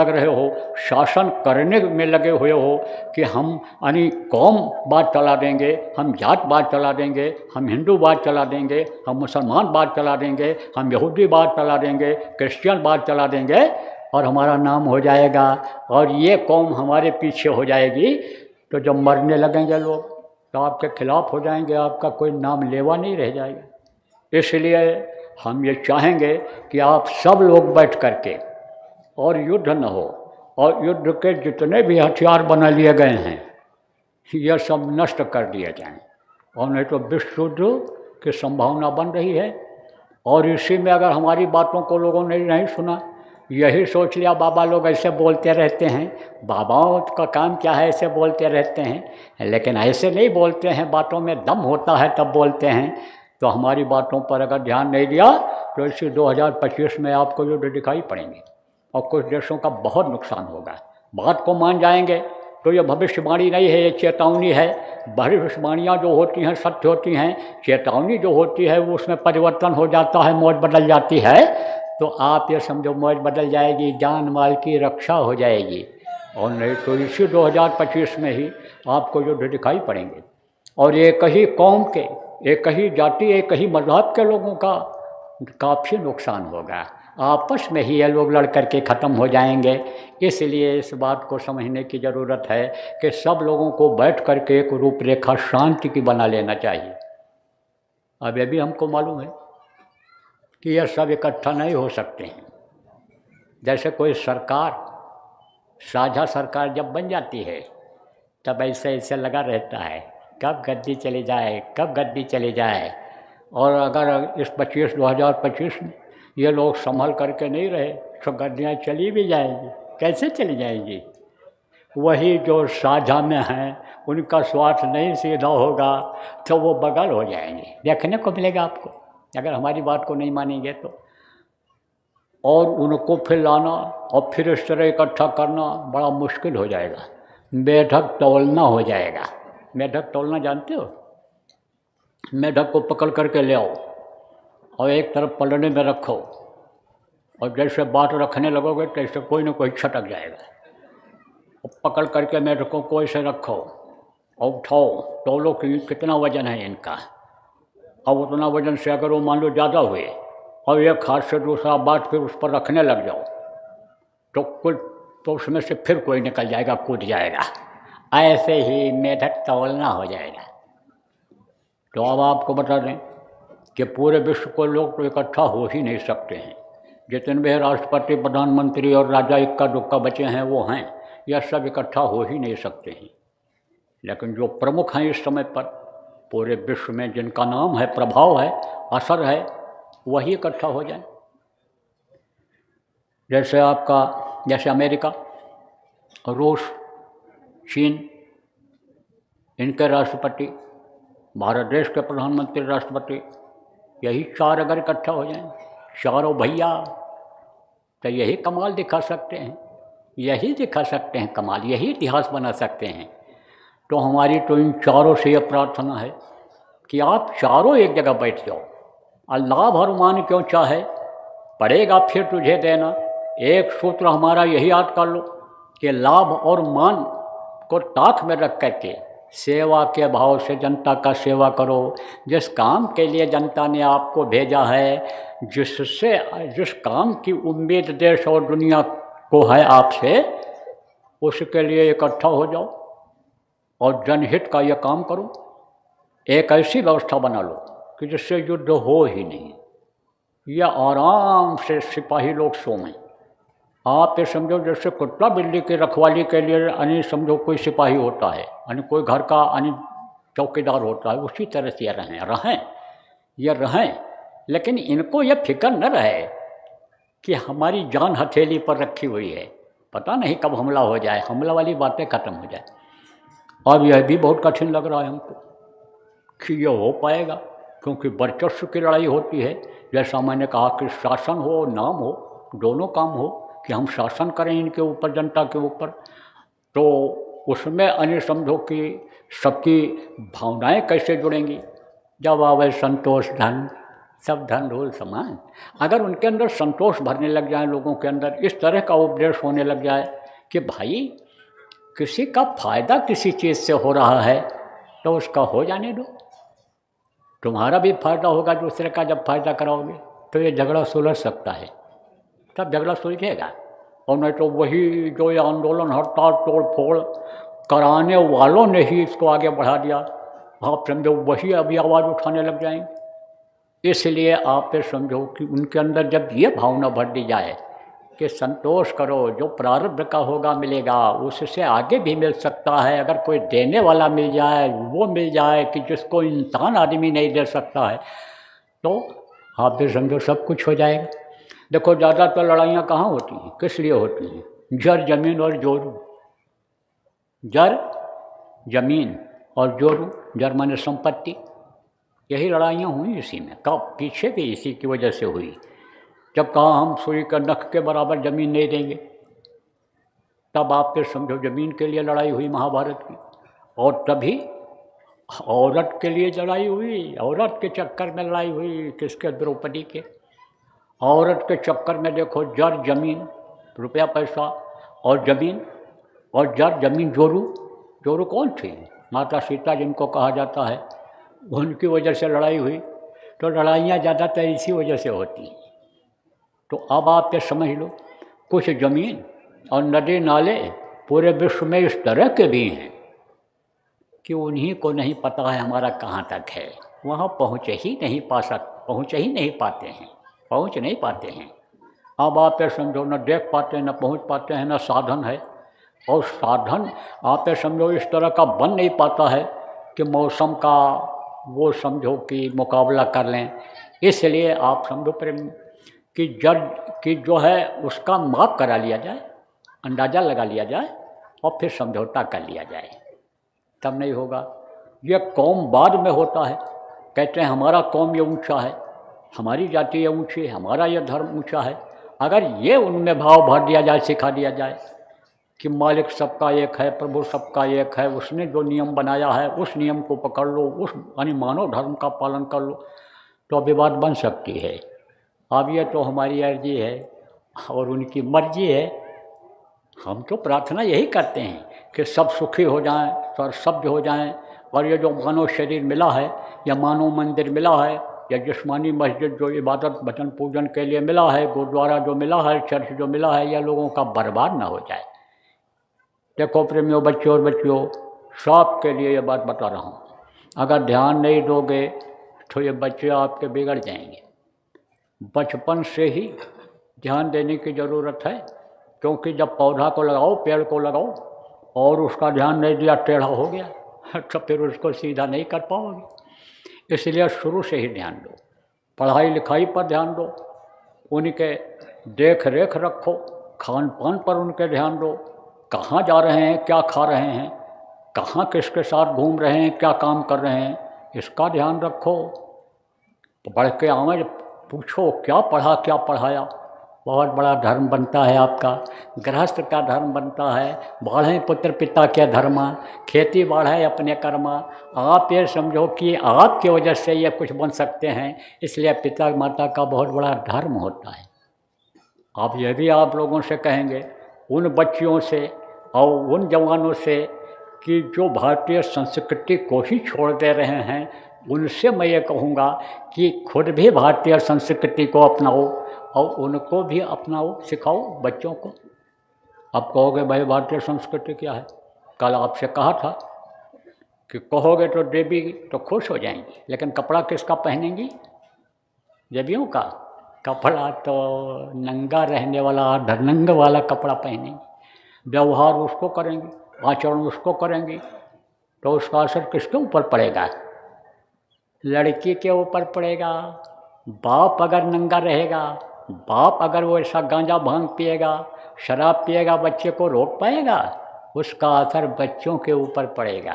रहे हो, शासन करने में लगे हुए हो कि हम यानी कौम बात चला देंगे, हम जात बात चला देंगे, हम हिंदू बात चला देंगे, हम मुसलमान बात चला देंगे, हम यहूदी बात चला देंगे, क्रिश्चियन बात चला देंगे और हमारा नाम हो जाएगा और ये कौम हमारे पीछे हो जाएगी। तो जब मरने लगेंगे लोग तो आपके खिलाफ हो जाएंगे, आपका कोई नाम लेवा नहीं रह जाएगा। इसलिए हम ये चाहेंगे कि आप सब लोग बैठ करके और युद्ध न हो, और युद्ध के जितने भी हथियार बना लिए गए हैं ये सब नष्ट कर दिए जाएं, और नहीं तो विश्व युद्ध की संभावना बन रही है। और इसी में अगर हमारी बातों को लोगों ने नहीं सुना, यही सोच लिया बाबा लोग ऐसे बोलते रहते हैं, बाबाओं का काम क्या है ऐसे बोलते रहते हैं, लेकिन ऐसे नहीं बोलते हैं, बातों में दम होता है तब बोलते हैं। तो हमारी बातों पर अगर ध्यान नहीं दिया तो इसी 2025 में आपको युद्ध दिखाई पड़ेंगे और कुछ देशों का बहुत नुकसान होगा। बात को मान जाएंगे तो ये भविष्यवाणी नहीं है, ये चेतावनी है। भविष्यवाणियाँ जो होती हैं सत्य होती हैं, चेतावनी जो होती है वो उसमें परिवर्तन हो जाता है, मौज बदल जाती है। तो आप ये समझो मौज बदल जाएगी, जान माल की रक्षा हो जाएगी, और नहीं तो इसी 2025 में ही आपको युद्ध दिखाई पड़ेंगे। और एक ही कौम के, एक ही जाति, एक ही मज़हब के लोगों का काफ़ी नुकसान होगा, आपस में ही ये लोग लड़ करके ख़त्म हो जाएंगे। इसलिए इस बात को समझने की ज़रूरत है कि सब लोगों को बैठ करके एक रूपरेखा शांति की बना लेना चाहिए। अब ये भी हमको मालूम है कि यह सब इकट्ठा नहीं हो सकते हैं। जैसे कोई सरकार, साझा सरकार जब बन जाती है तब ऐसे ऐसे लगा रहता है कब गद्दी चली जाए, कब गद्दी चली जाए। और अगर इस 2025 में ये लोग संभल करके नहीं रहे तो गद्दियाँ चली भी जाएंगी। कैसे चली जाएंगी? वही जो साझा में हैं उनका स्वार्थ नहीं सीधा होगा तो वो बगल हो जाएंगे, देखने को मिलेगा आपको अगर हमारी बात को नहीं मानेंगे तो। और उनको फिर लाना और फिर इस तरह इकट्ठा करना बड़ा मुश्किल हो जाएगा, मेढक तोलना हो जाएगा। मेढक तोलना जानते हो? मेढक को पकड़ करके ले आओ और एक तरफ पलड़े में रखो, और जैसे बात रखने लगोगे तैसे कोई ना कोई छटक जाएगा। और पकड़ करके मेढकों को ऐसे रखो और उठाओ, तोलो कि कितना वजन है इनका। अब उतना वजन से अगर वो मान लो ज़्यादा हुए और एक हाथ से दूसरा बात फिर उस पर रखने लग जाओ तो उसमें से फिर कोई निकल जाएगा, कूद जाएगा। ऐसे ही मेढक तोलना हो जाएगा। तो अब आपको बता दें कि पूरे विश्व को लोग तो इकट्ठा हो ही नहीं सकते हैं। जितने भी राष्ट्रपति, प्रधानमंत्री और राजा इक्का दुक्का बचे हैं वो हैं, यह सब इकट्ठा हो ही नहीं सकते हैं। लेकिन जो प्रमुख हैं इस समय पर पूरे विश्व में, जिनका नाम है, प्रभाव है, असर है, वही इकट्ठा हो जाए। जैसे अमेरिका, रूस, चीन, इनके राष्ट्रपति, भारत देश के प्रधानमंत्री, राष्ट्रपति, यही चार अगर इकट्ठा हो जाएं, चारों भैया, तो यही कमाल दिखा सकते हैं। यही दिखा सकते हैं कमाल, यही इतिहास बना सकते हैं। तो हमारी तो इन चारों से यह प्रार्थना है कि आप चारों एक जगह बैठ जाओ। अल्लाह भरमान क्यों चाहे पड़ेगा फिर तुझे देना। एक सूत्र हमारा यही याद कर लो कि लाभ और मान को ताक में रख करके सेवा के भाव से जनता का सेवा करो। जिस काम के लिए जनता ने आपको भेजा है, जिस काम की उम्मीद देश और दुनिया को है आपसे, उसके लिए इकट्ठा हो जाओ और जनहित का यह काम करो। एक ऐसी व्यवस्था बना लो कि जिससे युद्ध हो ही नहीं, या आराम से सिपाही लोग सोएं। आप ये समझो जैसे कुत्ता बिल्ली की रखवाली के लिए यानी समझो कोई सिपाही होता है, यानी कोई घर का यानी चौकीदार होता है, उसी तरह से ये रहें। लेकिन इनको ये फिक्र न रहे कि हमारी जान हथेली पर रखी हुई है, पता नहीं कब हमला हो जाए, हमला वाली बातें खत्म हो जाए। अब यह भी बहुत कठिन लग रहा है हमको कि यह हो पाएगा, क्योंकि वर्चस्व की लड़ाई होती है। जैसा मैंने कहा कि शासन हो नाम हो, दोनों काम हो, कि हम शासन करें इनके ऊपर, जनता के ऊपर। तो उसमें अन्य समझो कि सबकी भावनाएं कैसे जुड़ेंगी। जब आवे संतोष धन, सब धन रोल समान। अगर उनके अंदर संतोष भरने लग जाए, लोगों के अंदर इस तरह का उपदेश होने लग जाए कि भाई किसी का फायदा किसी चीज़ से हो रहा है तो उसका हो जाने दो, तुम्हारा भी फायदा होगा। दूसरे का जब फायदा कराओगे तो ये झगड़ा सुलझ सकता है, तब झगड़ा सुलझेगा। और नहीं तो वही जो ये आंदोलन, हड़ताल, तोड़ फोड़ कराने वालों ने ही इसको आगे बढ़ा दिया, आप समझो वही अभी आवाज़ उठाने लग जाएंगे। इसलिए आप ये समझो कि उनके अंदर जब ये भावना भर दी जाए कि संतोष करो, जो प्रारब्ध का होगा मिलेगा, उससे आगे भी मिल सकता है। अगर कोई देने वाला मिल जाए, वो मिल जाए कि जिसको इंसान आदमी नहीं दे सकता है, तो आप भी समझो सब कुछ हो जाएगा। देखो ज़्यादातर लड़ाइयाँ कहाँ होती हैं, किस लिए होती हैं? जर जमीन और जोरू। जर जमीन और जोरू, जर माने संपत्ति, यही लड़ाइयाँ हुई इसी में। कब पीछे भी इसी की वजह से हुई। जब कहा हम सुई का नख के बराबर ज़मीन नहीं देंगे, तब आप फिर समझो ज़मीन के लिए लड़ाई हुई महाभारत की। और तभी औरत के लिए लड़ाई हुई, औरत के चक्कर में लड़ाई हुई, किसके? द्रौपदी के। औरत के चक्कर में देखो जर जमीन, रुपया पैसा और ज़मीन, और जर जमीन जोरू। जोरू कौन थी? माता सीता जिनको कहा जाता है, उनकी वजह से लड़ाई हुई। तो लड़ाइयाँ ज़्यादातर इसी वजह से होती हैं। तो अब आप ये समझ लो, कुछ ज़मीन और नदी नाले पूरे विश्व में इस तरह के भी हैं कि उन्हीं को नहीं पता है हमारा कहाँ तक है, वहाँ पहुँच ही नहीं पाते हैं। अब आप ये समझो न देख पाते हैं, न पहुँच पाते हैं, न साधन है। और साधन आप ये समझो इस तरह का बन नहीं पाता है कि मौसम का वो समझो कि मुकाबला कर लें। इसलिए आप समझो प्रेम कि जज की जो है उसका माप करा लिया जाए, अंदाज़ा लगा लिया जाए और फिर समझौता कर लिया जाए, तब नहीं होगा। ये कौम बाद में होता है, कहते हैं हमारा कौम ये ऊंचा है, हमारी जाति ये ऊंची है, हमारा ये धर्म ऊंचा है। अगर ये उनमें भाव भर दिया जाए, सिखा दिया जाए कि मालिक सबका एक है, प्रभु सबका एक है, उसने जो नियम बनाया है उस नियम को पकड़ लो, उस यानी मानव धर्म का पालन कर लो, तो विवाद बन सकती है। अब ये तो हमारी अर्जी है और उनकी मर्जी है। हम तो प्रार्थना यही करते हैं कि सब सुखी हो जाएं, सब सभ्य हो जाएं, और ये जो मानव शरीर मिला है, या मानव मंदिर मिला है, या जिस्मानी मस्जिद जो इबादत भजन पूजन के लिए मिला है, गुरुद्वारा जो मिला है, चर्च जो मिला है, यह लोगों का बर्बाद ना हो जाए। देखो प्रेमियों, बच्चों और बच्चियों, सब के लिए ये बात बता रहा हूँ, अगर ध्यान नहीं दोगे तो ये बच्चे आपके बिगड़ जाएंगे। बचपन से ही ध्यान देने की ज़रूरत है, क्योंकि जब पौधा को लगाओ, पेड़ को लगाओ, और उसका ध्यान नहीं दिया, टेढ़ा हो गया, तो फिर उसको सीधा नहीं कर पाओगे। इसलिए शुरू से ही ध्यान दो, पढ़ाई लिखाई पर ध्यान दो, उनके देख रेख रखो, खान पान पर उनके ध्यान दो, कहाँ जा रहे हैं, क्या खा रहे हैं, कहाँ किसके साथ घूम रहे हैं, क्या काम कर रहे हैं, इसका ध्यान रखो। पढ़ के आवे, पूछो क्या पढ़ा क्या पढ़ाया, बहुत बड़ा धर्म बनता है आपका। गृहस्थ का धर्म बनता है, बाढ़ें पुत्र पिता के धर्मा, खेती बाढ़े अपने कर्मा। आप ये समझो कि आपकी वजह से ये कुछ बन सकते हैं, इसलिए पिता माता का बहुत बड़ा धर्म होता है। आप ये भी आप लोगों से कहेंगे, उन बच्चियों से और उन जवानों से कि जो भारतीय संस्कृति को ही छोड़ दे रहे हैं, उनसे मैं ये कहूँगा कि खुद भी भारतीय संस्कृति को अपनाओ और उनको भी अपनाओ, सिखाओ बच्चों को। आप कहोगे भाई भारतीय संस्कृति क्या है? कल आपसे कहा था कि कहोगे तो देवी तो खुश हो जाएंगी, लेकिन कपड़ा किसका पहनेंगी? देवियों का कपड़ा तो नंगा रहने वाला, अर्धनंग वाला कपड़ा पहनेंगी, व्यवहार उसको करेंगी, आचरण उसको करेंगी, तो उसका असर किसके ऊपर पड़ेगा? लड़की के ऊपर पड़ेगा। बाप अगर नंगा रहेगा, बाप अगर वो ऐसा गांजा भांग पिएगा, शराब पिएगा, बच्चे को रोक पाएगा? उसका असर बच्चों के ऊपर पड़ेगा।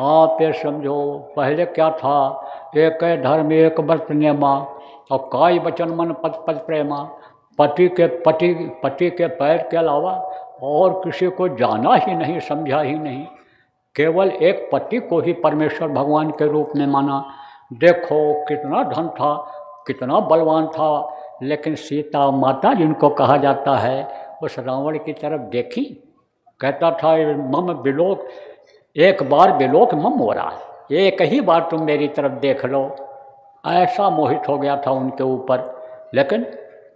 आप ये समझो, पहले क्या था, एक धर्म एक व्रत नेमा और काई वचन मन पद पद प्रेमा। पति के पैर के अलावा और किसी को जाना ही नहीं, समझा ही नहीं, केवल एक पति को ही परमेश्वर भगवान के रूप में माना। देखो कितना धन था, कितना बलवान था, लेकिन सीता माता जिनको कहा जाता है, उस रावण की तरफ देखी, कहता था मम बिलोक, एक बार बिलोक मम हो रहा है, एक ही बार तुम मेरी तरफ देख लो। ऐसा मोहित हो गया था उनके ऊपर। लेकिन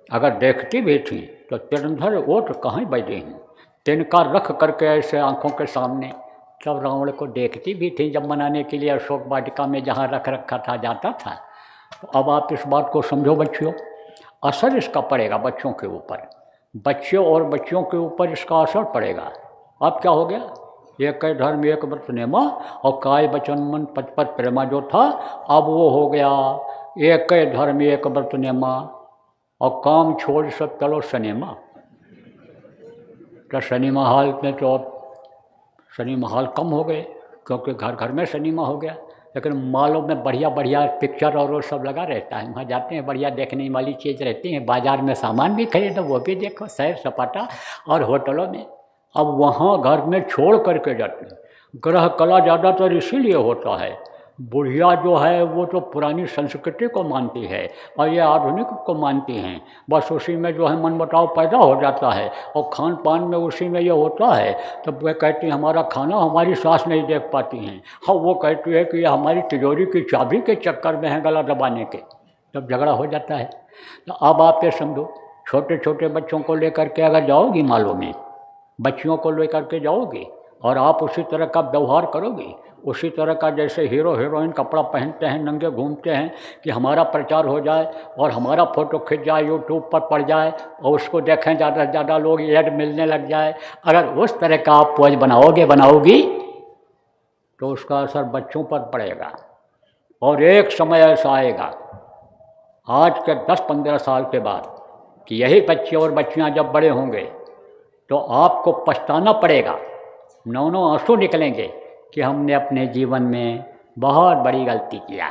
अगर देखती भी थी तो तिरंधर ओट कहाँ बैठी हूँ, तिनका रख करके ऐसे आंखों के सामने सब रावण को देखती भी थी। जब मनाने के लिए अशोक वाटिका में जहाँ रख रखा था जाता था। तो अब आप इस बात को समझो बच्चियों, असर इसका पड़ेगा बच्चों के ऊपर, बच्चों और बच्चियों के ऊपर इसका असर पड़ेगा। अब क्या हो गया, एक धर्म एक व्रत नेमा और काय वचन मन पद पद प्रेमा जो था, अब वो हो गया एक धर्म एक व्रत नेमा और काम छोड़ सब चलो सिनेमा। तो सिनेमा हॉल में तो अब सिनेमा हॉल कम हो गए, क्योंकि घर घर में सिनेमा हो गया। लेकिन मॉलों में बढ़िया बढ़िया पिक्चर और वो सब लगा रहता है, वहाँ जाते हैं, बढ़िया देखने वाली चीज़ रहती है। बाज़ार में सामान भी खरीदो, वो भी देखो, सैर सपाटा। और होटलों में अब वहाँ घर में छोड़ करके जाते हैं। ग्रह कला ज़्यादातर इसीलिए होता है, बुढ़िया जो है वो तो पुरानी संस्कृति को मानती है और ये आधुनिक को मानती हैं। बस उसी में जो है मनमुटाव पैदा हो जाता है और खान पान में उसी में ये होता है। तब वे कहती हैं हमारा खाना हमारी सास नहीं देख पाती हैं, हाँ वो कहती है कि ये हमारी तिजोरी की चाबी के चक्कर में है गला दबाने के, तब झगड़ा हो जाता है। तो अब आप ये समझो, छोटे छोटे बच्चों को लेकर के अगर जाओगी मालों में, बच्चियों को लेकर के जाओगे और आप उसी तरह का व्यवहार करोगे, उसी तरह का जैसे हीरो हीरोइन कपड़ा पहनते हैं, नंगे घूमते हैं कि हमारा प्रचार हो जाए और हमारा फ़ोटो खिंच जाए, यूट्यूब पर पड़ जाए और उसको देखें ज़्यादा से ज़्यादा लोग, ऐड मिलने लग जाए, अगर उस तरह का आप पोज बनाओगी तो उसका असर बच्चों पर पड़ेगा। और एक समय ऐसा आएगा आज के 10-15 साल के बाद कि यही बच्चे और बच्चियाँ जब बड़े होंगे तो आपको पछताना पड़ेगा, नौ आंसू निकलेंगे कि हमने अपने जीवन में बहुत बड़ी गलती किया,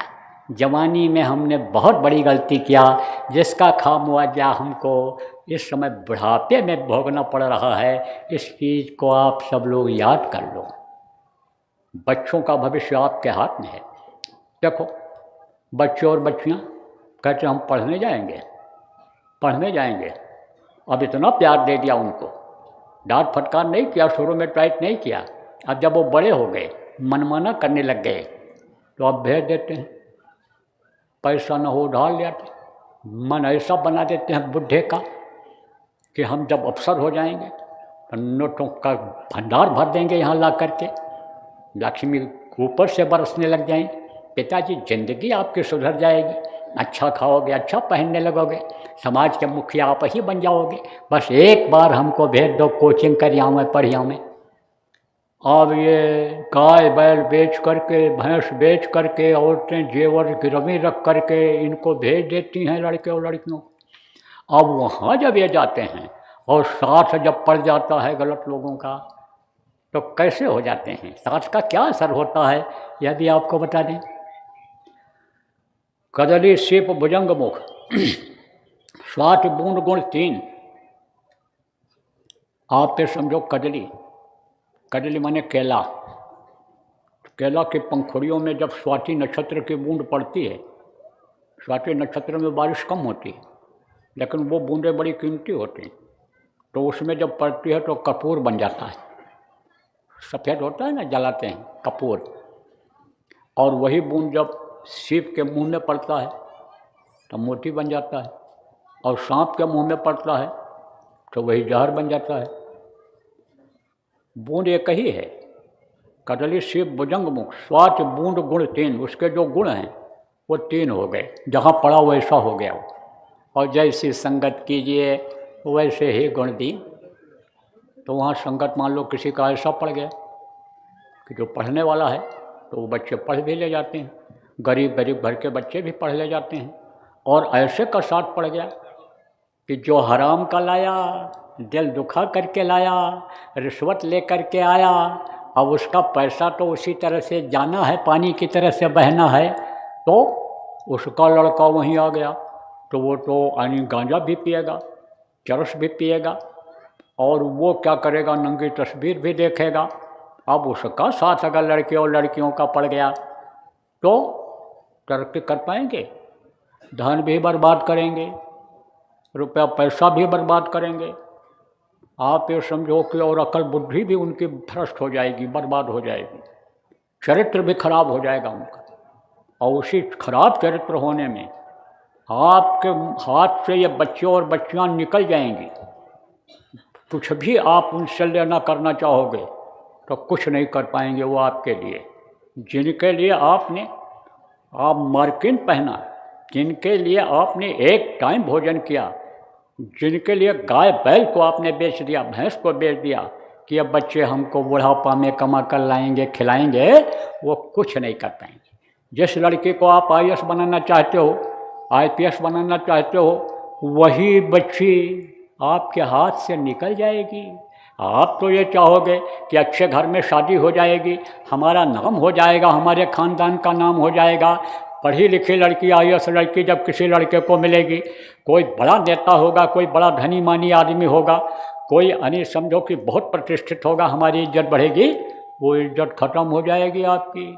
जवानी में हमने बहुत बड़ी गलती किया, जिसका खामियाजा हमको इस समय बुढ़ापे में भोगना पड़ रहा है। इस चीज़ को आप सब लोग याद कर लो। बच्चों का भविष्य आपके हाथ में है। देखो बच्चे और बच्चियाँ कहते हम पढ़ने जाएंगे, अब इतना प्यार दे दिया उनको, डांट फटकार नहीं किया, शुरू में टाइट नहीं किया। अब जब वो बड़े हो गए, मनमाना करने लग गए, तो अब भेज देते हैं, पैसा न हो उधार ले आते, मन ऐसा बना देते हैं बुढ़े का कि हम जब अफसर हो जाएंगे तो नोटों का भंडार भर देंगे यहाँ ला करके, लक्ष्मी ऊपर से बरसने लग जाएंगे। पिताजी जिंदगी आपकी सुधर जाएगी, अच्छा खाओगे, अच्छा पहनने लगोगे, समाज के मुखिया आप ही बन जाओगे। बस एक बार हमको भेज दो कोचिंग करिया में, पढ़िया में। अब ये गाय बैल बेच करके, भैंस बेच करके, औरतें जेवर गिरवी रख करके इनको भेज देती हैं लड़के और लड़कियों। अब वहाँ जब ये जाते हैं और साथ जब पड़ जाता है गलत लोगों का, तो कैसे हो जाते हैं, साथ का क्या असर होता है, यह भी आपको बता दें। कदली सीप भुजंग मुख स्वाति बूंद गुण तीन। आप पे समझो कजली, कजली माने केला। केला के पंखुड़ियों में जब स्वाति नक्षत्र की बूंद पड़ती है, स्वाति नक्षत्र में बारिश कम होती है लेकिन वो बूंदें बड़ी कीमती होती हैं, तो उसमें जब पड़ती है तो कपूर बन जाता है। सफ़ेद होता है ना, जलाते हैं कपूर। और वही बूंद जब सीप के मुंह में पड़ता है तो मोती बन जाता है, और सांप के मुंह में पड़ता है तो वही जहर बन जाता है। बूंद एक ही है, कदली सीप भुजंग मुख स्वाति बूंद गुण तीन। उसके जो गुण हैं वो तीन हो गए, जहाँ पड़ा वैसा हो गया वो। और जैसी संगत कीजिए वैसे ही गुण दी। तो वहाँ संगत मान लो किसी का ऐसा पड़ गया कि जो पढ़ने वाला है तो वो बच्चे पढ़ भी ले जाते हैं, गरीब घर के बच्चे भी पढ़ ले जाते हैं। और ऐसे का साथ पड़ गया कि जो हराम का लाया, दिल दुखा करके लाया, रिश्वत ले करके आया, अब उसका पैसा तो उसी तरह से जाना है, पानी की तरह से बहना है। तो उसका लड़का वहीं आ गया तो वो तो यानी गांजा भी पिएगा, चरस भी पिएगा, और वो क्या करेगा, नंगी तस्वीर भी देखेगा। अब उसका साथ अगर लड़के और लड़कियों का पड़ गया तो तरक्की कर पाएंगे? धन भी बर्बाद करेंगे, रुपया पैसा भी बर्बाद करेंगे। आप ये समझो कि और अकल बुद्धि भी उनकी भ्रष्ट हो जाएगी, बर्बाद हो जाएगी, चरित्र भी खराब हो जाएगा उनका। और उसी खराब चरित्र होने में आपके हाथ से ये बच्चे और बच्चियां निकल जाएंगी। कुछ भी आप उनसे लेना करना चाहोगे तो कुछ नहीं कर पाएंगे वो आपके लिए। जिनके लिए आप मार्किन पहना, जिनके लिए आपने एक टाइम भोजन किया, जिनके लिए गाय बैल को आपने बेच दिया, भैंस को बेच दिया कि अब बच्चे हमको बुढ़ापा में कमा कर लाएंगे, खिलाएंगे, वो कुछ नहीं कर पाएंगे। जिस लड़के को आप IAS बनाना चाहते हो, IPS बनाना चाहते हो, वही बच्ची आपके हाथ से निकल जाएगी। आप तो ये चाहोगे कि अच्छे घर में शादी हो जाएगी, हमारा नाम हो जाएगा, हमारे ख़ानदान का नाम हो जाएगा। पढ़ी लिखी लड़की, IAS लड़की जब किसी लड़के को मिलेगी, कोई बड़ा नेता होगा, कोई बड़ा धनी मानी आदमी होगा, कोई यानी समझो कि बहुत प्रतिष्ठित होगा, हमारी इज्जत बढ़ेगी, वो इज्जत ख़त्म हो जाएगी आपकी।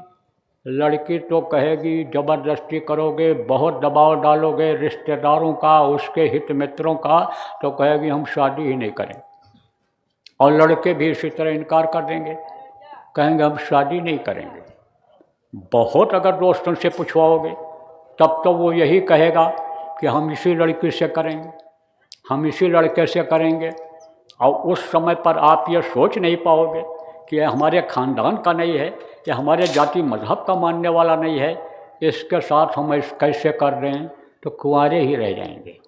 लड़की तो कहेगी ज़बरदस्ती करोगे, बहुत दबाव डालोगे रिश्तेदारों का, उसके हित मित्रों का, तो कहेगी हम शादी ही नहीं करें। और लड़के भी इसी तरह इनकार कर देंगे, कहेंगे हम शादी नहीं करेंगे। बहुत अगर दोस्तों से पूछवाओगे तब तो वो यही कहेगा कि हम इसी लड़की से करेंगे, हम इसी लड़के से करेंगे। और उस समय पर आप ये सोच नहीं पाओगे कि ये हमारे ख़ानदान का नहीं है, ये हमारे जाति मज़हब का मानने वाला नहीं है, इसके साथ हम इस कैसे कर रहे हैं, तो कुंवारे ही रह जाएंगे,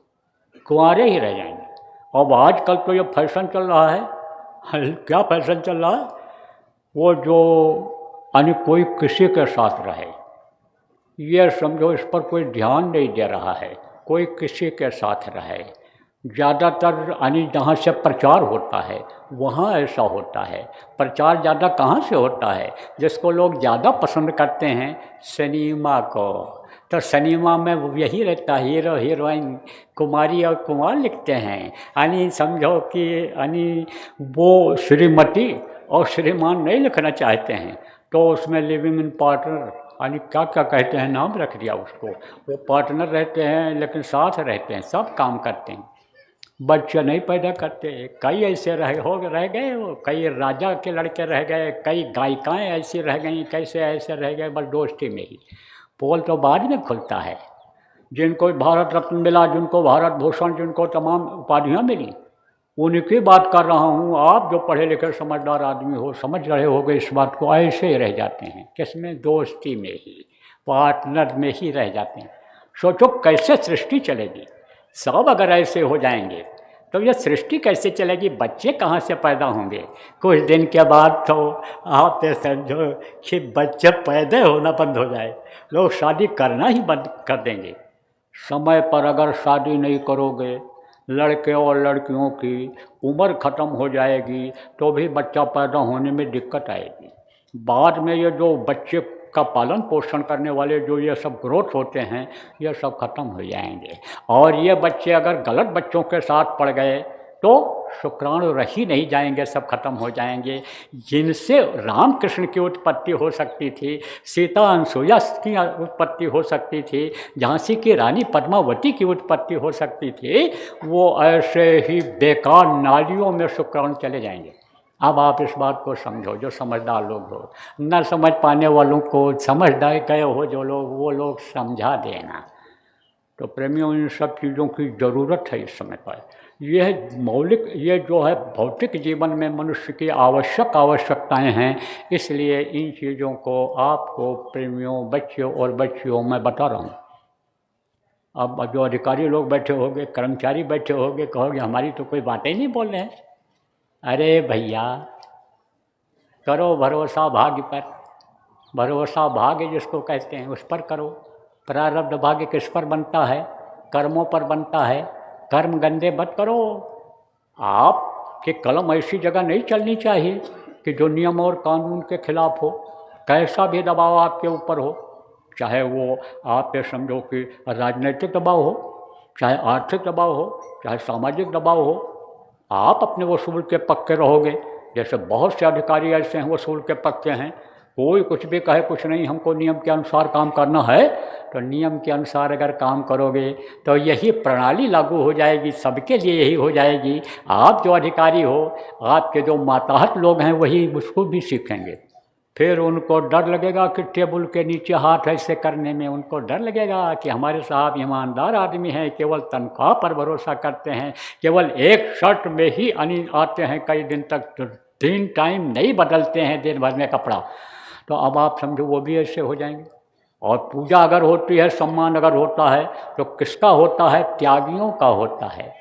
कुंवारे ही रह जाएंगे। अब आजकल तो ये फैशन चल रहा है, क्या फैशन चल रहा है, वो जो यानी कोई किसी के साथ रहे, ये समझो इस पर कोई ध्यान नहीं दे रहा है, कोई किसी के साथ रहे। ज़्यादातर यानी जहाँ से प्रचार होता है वहाँ ऐसा होता है। प्रचार ज़्यादा कहाँ से होता है? जिसको लोग ज़्यादा पसंद करते हैं, सिनेमा को। तो सिनेमा में यही रहता है, हीरो हीरोइन कुमारी और कुमार लिखते हैं, यानी समझो कि यानी वो श्रीमती और श्रीमान नहीं लिखना चाहते हैं, तो उसमें लिविंग इन पार्टनर यानी क्या क्या कहते हैं, नाम रख दिया उसको। वो पार्टनर रहते हैं लेकिन साथ रहते हैं, सब काम करते हैं, बच्चे नहीं पैदा करते। कई ऐसे रह गए, वो कई राजा के लड़के रह गए, कई गायिकाएँ ऐसी रह गई, कैसे ऐसे रह गए, बस दोस्ती में ही। पोल तो बाद में खुलता है। जिनको भारत रत्न मिला, जिनको भारत भूषण, जिनको तमाम उपाधियाँ मिली, उनकी बात कर रहा हूँ। आप जो पढ़े लिखे समझदार आदमी हो, समझ रहे होगे इस बात को, ऐसे ही रह जाते हैं। किसमें? दोस्ती में ही, पार्टनर में ही रह जाते हैं। सोचो कैसे सृष्टि चलेगी? सब अगर ऐसे हो जाएंगे तो ये सृष्टि कैसे चलेगी? बच्चे कहाँ से पैदा होंगे? कुछ दिन के बाद तो आप ये समझो कि बच्चे पैदा होना बंद हो जाए, लोग शादी करना ही बंद कर देंगे। समय पर अगर शादी नहीं करोगे, लड़के और लड़कियों की उम्र ख़त्म हो जाएगी तो भी बच्चा पैदा होने में दिक्कत आएगी। बाद में ये जो बच्चे का पालन पोषण करने वाले जो ये सब ग्रोथ होते हैं, ये सब खत्म हो जाएंगे। और ये बच्चे अगर गलत बच्चों के साथ पड़ गए तो शुक्राणु रह ही नहीं जाएंगे, सब खत्म हो जाएंगे। जिनसे राम कृष्ण की उत्पत्ति हो सकती थी, सीता अनसुईया की उत्पत्ति हो सकती थी, झांसी की रानी पद्मावती की उत्पत्ति हो सकती थी, वो ऐसे ही बेकार नालियों में शुक्राणु चले जाएंगे। अब आप इस बात को समझो, जो समझदार लोग हो। न समझ पाने वालों को समझदार गए हो जो लोग, वो लोग समझा देना। तो प्रेमियों, इन सब चीज़ों की ज़रूरत है इस समय पर। यह मौलिक, ये जो है भौतिक जीवन में मनुष्य की आवश्यकताएं हैं, इसलिए इन चीज़ों को आपको प्रेमियों, बच्चों और बच्चियों मैं बता रहा हूँ। अब जो अधिकारी लोग बैठे होंगे, कर्मचारी बैठे होंगे, कहोगे हमारी तो कोई बातें ही नहीं बोल रहे हैं। अरे भैया, करो भरोसा भाग्य पर। भरोसा भाग्य जिसको कहते हैं उस पर करो। प्रारब्ध भाग्य किस पर बनता है? कर्मों पर बनता है। कर्म गंदे मत करो। आपकी कलम ऐसी जगह नहीं चलनी चाहिए कि जो नियम और कानून के खिलाफ हो। कैसा भी दबाव आपके ऊपर हो, चाहे वो आप ये समझो कि राजनीतिक दबाव हो, चाहे आर्थिक दबाव हो, चाहे सामाजिक दबाव हो, आप अपने वसूल के पक्के रहोगे। जैसे बहुत से अधिकारी ऐसे हैं वसूल के पक्के हैं, कोई कुछ भी कहे कुछ नहीं, हमको नियम के अनुसार काम करना है, तो नियम के अनुसार अगर काम करोगे तो यही प्रणाली लागू हो जाएगी, सबके लिए यही हो जाएगी। आप जो अधिकारी हो, आपके जो मातहत लोग हैं वही उसको भी सीखेंगे। फिर उनको डर लगेगा कि टेबल के नीचे हाथ ऐसे करने में, उनको डर लगेगा कि हमारे साहब ईमानदार आदमी हैं, केवल तनख्वाह पर भरोसा करते हैं, केवल एक शर्ट में ही आते हैं, कई दिन तक 3 टाइम नहीं बदलते हैं दिन भर में कपड़ा। तो अब आप समझो वो भी ऐसे हो जाएंगे। और पूजा अगर होती है, सम्मान अगर होता है, तो किसका होता है? त्यागियों का होता है,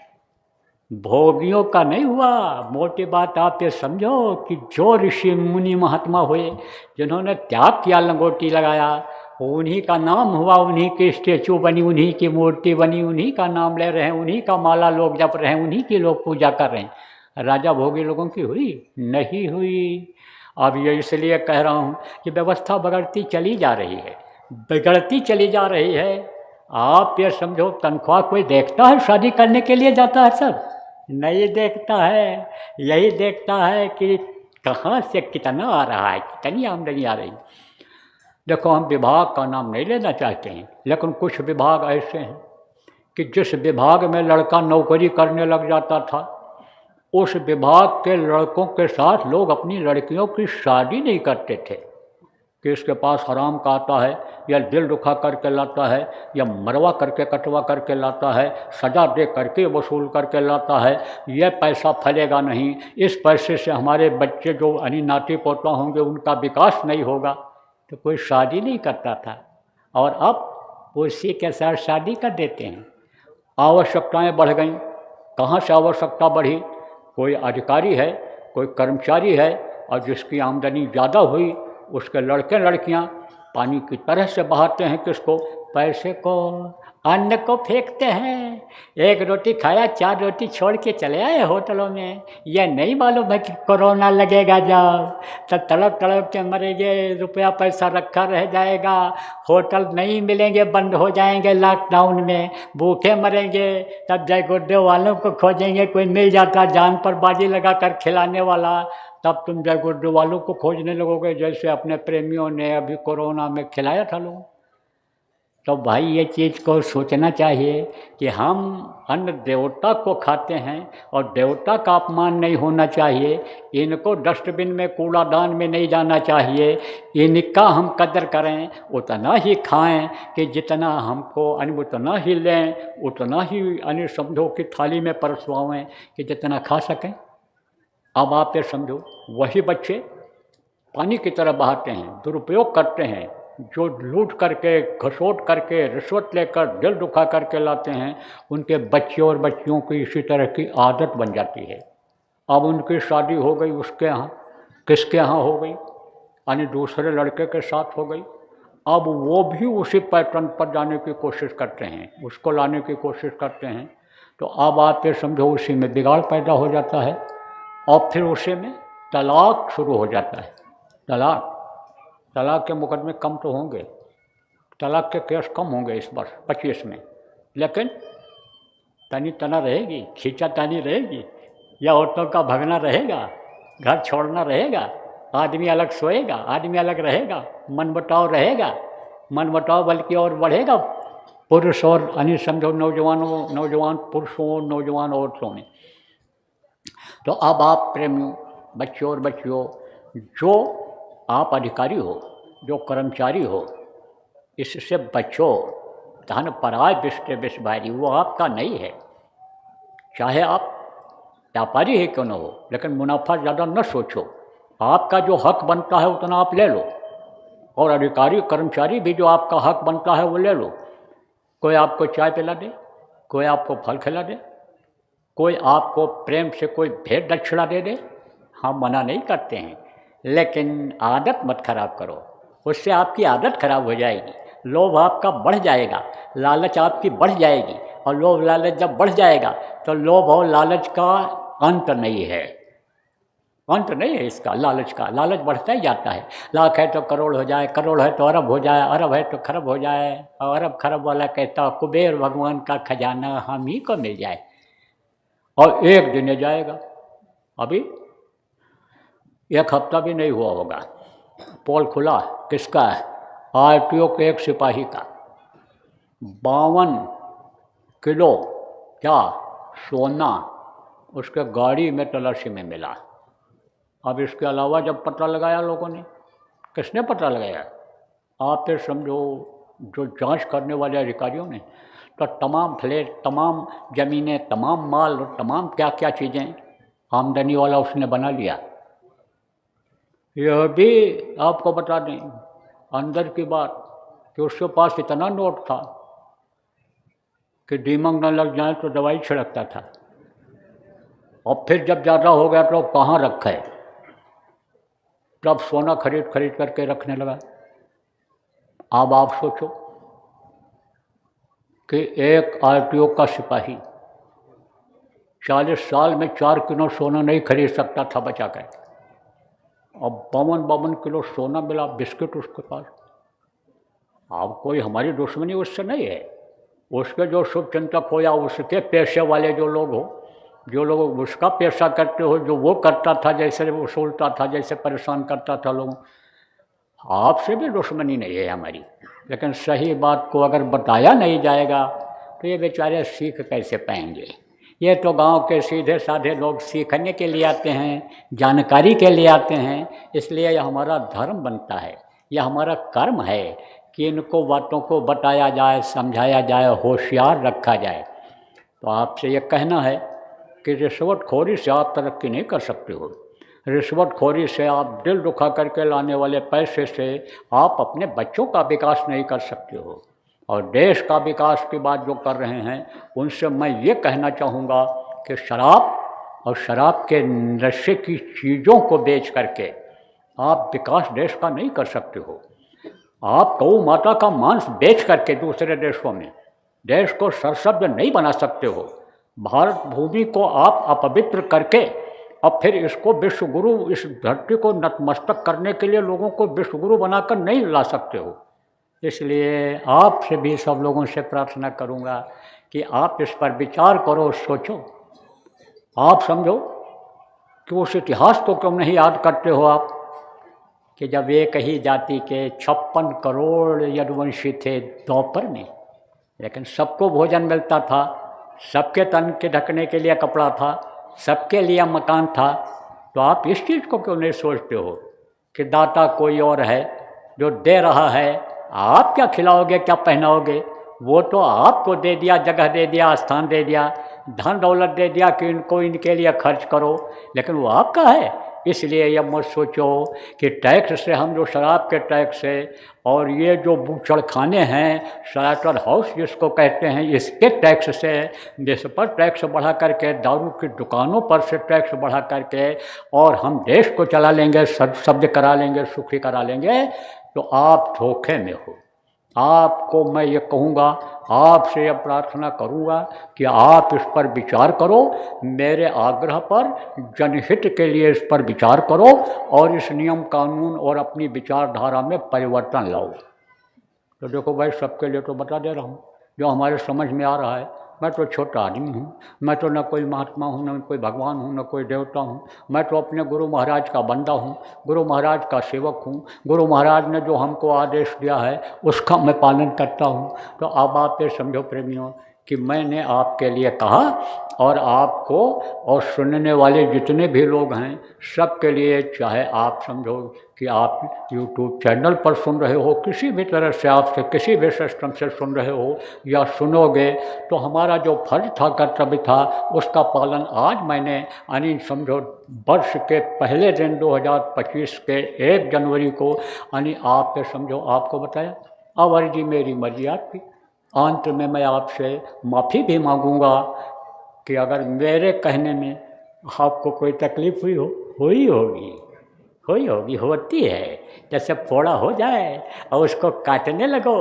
भोगियों का नहीं हुआ। मोटी बात आप ये समझो कि जो ऋषि मुनि महात्मा हुए, जिन्होंने त्याग किया, लंगोटी लगाया, उन्हीं का नाम हुआ, उन्हीं की स्टेचू बनी, उन्हीं की मूर्ति बनी, उन्हीं का नाम ले रहे हैं, उन्हीं का माला लोग जप रहे हैं, उन्हीं की लोग पूजा कर रहे हैं। राजा भोगी लोगों की हुई? नहीं हुई। अब ये इसलिए कह रहा हूँ कि व्यवस्था बिगड़ती चली जा रही है, बिगड़ती चली जा रही है। आप ये समझो, तनख्वाह कोई देखता है? शादी करने के लिए जाता है सब? नहीं देखता है। यही देखता है कि कहाँ से कितना आ रहा है, कितनी आमदनी आ रही। देखो, हम विभाग का नाम नहीं लेना चाहते हैं, लेकिन कुछ विभाग ऐसे हैं कि जिस विभाग में लड़का नौकरी करने लग जाता था, उस विभाग के लड़कों के साथ लोग अपनी लड़कियों की शादी नहीं करते थे कि इसके पास हराम का आता है, या दिल दुखा करके लाता है, या मरवा करके कटवा करके लाता है, सजा दे करके वसूल करके लाता है, यह पैसा फलेगा नहीं, इस पैसे से हमारे बच्चे जो नाती पोता होंगे उनका विकास नहीं होगा, तो कोई शादी नहीं करता था। और अब उसी के साथ शादी कर देते हैं। आवश्यकताएं बढ़ गईं। कहाँ से आवश्यकता बढ़ी? कोई अधिकारी है, कोई कर्मचारी है, और जिसकी आमदनी ज़्यादा हुई, उसके लड़के लड़कियां पानी की तरह से बहाते हैं किसको? पैसे को, अन्न को फेंकते हैं। एक रोटी खाया, 4 रोटी छोड़ के चले आए होटलों में। यह नहीं मालूम है कि कोरोना लगेगा जब, तब तड़प तड़प के मरेंगे, रुपया पैसा रखा रह जाएगा, होटल नहीं मिलेंगे, बंद हो जाएंगे लॉकडाउन में, भूखे मरेंगे। तब जय गुरुदेव वालों को खोजेंगे, कोई मिल जाता जान पर बाजी लगा कर खिलाने वाला, तब तुम जय गुरुदेव वालों को खोजने लगोगे, जैसे अपने प्रेमियों ने अभी कोरोना में खिलाया था लोग। तो भाई ये चीज़ को सोचना चाहिए कि हम अन्न देवता को खाते हैं और देवता का अपमान नहीं होना चाहिए। इनको डस्टबिन में, कूड़ादान में नहीं जाना चाहिए। इनका हम कदर करें, उतना ही खाएं कि जितना हमको उतना ही लें, उतना ही समझो कि थाली में परसवाएं कि जितना खा सकें। अब आप ये समझो, वही बच्चे पानी की तरह बहाते हैं, दुरुपयोग करते हैं, जो लूट करके, घसोट करके, रिश्वत लेकर, दिल दुखा करके लाते हैं, उनके बच्चे और बच्चियों की इसी तरह की आदत बन जाती है। अब उनकी शादी हो गई, उसके यहाँ, किसके यहाँ हो गई? यानी दूसरे लड़के के साथ हो गई। अब वो भी उसी पैटर्न पर जाने की कोशिश करते हैं, उसको लाने की कोशिश करते हैं। तो अब आप ये समझो, उसी में बिगाड़ पैदा हो जाता है और फिर उसी में तलाक शुरू हो जाता है। तलाक तलाक के मुकदमे कम तो होंगे, तलाक के केस कम होंगे इस वर्ष 25 में, लेकिन तनी तना रहेगी, खींचा तानी रहेगी, या औरतों का भगना रहेगा, घर छोड़ना रहेगा, आदमी अलग सोएगा, आदमी अलग रहेगा, मनमुटाव रहेगा, मनमुटाव बल्कि और बढ़ेगा पुरुष और यानी समझो नौजवान पुरुषों नौजवान औरतों में। तो अब आप प्रेमियों, बच्चों और बच्चियों, जो आप अधिकारी हो, जो कर्मचारी हो, इससे बचो। धन पराय विष्टे विष भारी, वो आपका नहीं है। चाहे आप व्यापारी ही क्यों न हो, लेकिन मुनाफा ज़्यादा न सोचो। आपका जो हक बनता है उतना आप ले लो, और अधिकारी कर्मचारी भी जो आपका हक बनता है वो ले लो। कोई आपको चाय पिला दे, कोई आपको फल खिला दे, कोई आपको प्रेम से कोई भेंट दक्षिणा दे दे, हम मना नहीं करते हैं, लेकिन आदत मत खराब करो, उससे आपकी आदत खराब हो जाएगी। लोभ आपका बढ़ जाएगा, लालच आपकी बढ़ जाएगी, और लोभ लालच जब बढ़ जाएगा तो लोभ और लालच का अंत नहीं है, अंत नहीं है इसका, लालच का। लालच बढ़ता ही जाता है। लाख है तो करोड़ हो जाए, करोड़ है तो अरब हो जाए, अरब है तो खरब हो जाए, और अरब खरब वाला कहता कुबेर भगवान का खजाना हम ही को मिल जाए, और एक दिन जाएगा। अभी 1 हफ्ता भी नहीं हुआ होगा, पोल खुला, किसका है? आरटीओ के एक सिपाही का 52 किलो क्या सोना उसके गाड़ी में तलाशी में मिला। अब इसके अलावा जब पता लगाया लोगों ने, किसने पता लगाया? आप फिर समझो जो जांच करने वाले अधिकारियों ने, तो तमाम फ्लैट, तमाम ज़मीनें, तमाम माल और तमाम क्या क्या चीज़ें आमदनी वाला उसने बना लिया। यह भी आपको बता दें अंदर की बात कि उसके पास इतना नोट था कि दीमक न लग जाए तो दवाई छिड़कता था, और फिर जब ज़्यादा हो गया तो कहाँ रखा है, तब सोना खरीद करके रखने लगा। अब आप सोचो कि एक आरटीओ का सिपाही 40 साल में 4 किलो सोना नहीं खरीद सकता था बचा कर, और 52 किलो सोना मिला, बिस्किट उसके पास। अब कोई हमारी दुश्मनी उससे नहीं है, उसके जो शुभ चिंतक हो या उसके पेशे वाले जो लोग हो, जो लोग उसका पेशा करते हो, जो वो करता था, जैसे वसूलता था, जैसे परेशान करता था लोगों, आपसे भी दुश्मनी नहीं है हमारी। लेकिन सही बात को अगर बताया नहीं जाएगा तो ये बेचारे सीख कैसे पाएंगे? ये तो गांव के सीधे साधे लोग सीखने के लिए आते हैं, जानकारी के लिए आते हैं, इसलिए यह हमारा धर्म बनता है, यह हमारा कर्म है कि इनको बातों को बताया जाए, समझाया जाए, होशियार रखा जाए। तो आपसे ये कहना है कि रिश्वतखोरी से आप तरक्की नहीं कर सकते हो। रिश्वतखोरी से आप दिल दुखा करके लाने वाले पैसे से आप अपने बच्चों का विकास नहीं कर सकते हो, और देश का विकास की बात जो कर रहे हैं उनसे मैं ये कहना चाहूँगा कि शराब और शराब के नशे की चीज़ों को बेच करके आप विकास देश का नहीं कर सकते हो। आप गौ माता का मांस बेच करके दूसरे देशों में देश को सरसब्ज नहीं बना सकते हो। भारत भूमि को आप अपवित्र करके अब फिर इसको विश्वगुरु, इस धरती को नतमस्तक करने के लिए लोगों को विश्वगुरु बनाकर नहीं ला सकते हो। इसलिए आपसे भी सब लोगों से प्रार्थना करूंगा कि आप इस पर विचार करो, सोचो। आप समझो कि उस इतिहास को क्यों नहीं याद करते हो आप कि जब एक ही जाति के 56 करोड़ यदुवंशी थे द्वापर में, लेकिन सबको भोजन मिलता था, सबके तन के ढकने के लिए कपड़ा था, सबके लिए मकान था। तो आप इस चीज़ को क्यों नहीं सोचते हो कि दाता कोई और है जो दे रहा है, आप क्या खिलाओगे, क्या पहनाओगे? वो तो आपको दे दिया, जगह दे दिया, स्थान दे दिया, धन दौलत दे दिया कि इनको इनके लिए खर्च करो, लेकिन वो आपका है। इसलिए यह मत सोचो कि टैक्स से, हम जो शराब के टैक्स से और ये जो बूचड़खाने हैं, स्लाटर हाउस जिसको कहते हैं, इसके टैक्स से, जिस पर टैक्स बढ़ा करके, दारू की दुकानों पर से टैक्स बढ़ा करके और हम देश को चला लेंगे, सब्ज करा लेंगे, सुखी करा लेंगे, तो आप धोखे में हो। आपको मैं ये कहूँगा, आपसे यह प्रार्थना करूँगा कि आप इस पर विचार करो, मेरे आग्रह पर जनहित के लिए इस पर विचार करो और इस नियम कानून और अपनी विचारधारा में परिवर्तन लाओ। तो देखो भाई, सबके लिए तो बता दे रहा हूँ जो हमारे समझ में आ रहा है। मैं तो छोटा आदमी हूँ, मैं तो न कोई महात्मा हूँ, न कोई भगवान हूँ, न कोई देवता हूँ। मैं तो अपने गुरु महाराज का बंदा हूँ, गुरु महाराज का सेवक हूँ। गुरु महाराज ने जो हमको आदेश दिया है उसका मैं पालन करता हूँ। तो अब आप ये समझो प्रेमियों कि मैंने आपके लिए कहा, और आपको और सुनने वाले जितने भी लोग हैं सबके लिए, चाहे आप समझो कि आप YouTube चैनल पर सुन रहे हो, किसी भी तरह से आपसे किसी भी सिस्टम से सुन रहे हो या सुनोगे, तो हमारा जो फर्ज था, कर्तव्य था, उसका पालन आज मैंने यानी समझो वर्ष के पहले दिन 2025 के 1 जनवरी को यानी आपके समझो आपको बताया। अब अर्जी मेरी मर्जी आपकी। अंत में मैं आपसे माफ़ी भी मांगूंगा कि अगर मेरे कहने में आपको कोई तकलीफ़ हुई होगी, होती है। जैसे फोड़ा हो जाए और उसको काटने लगो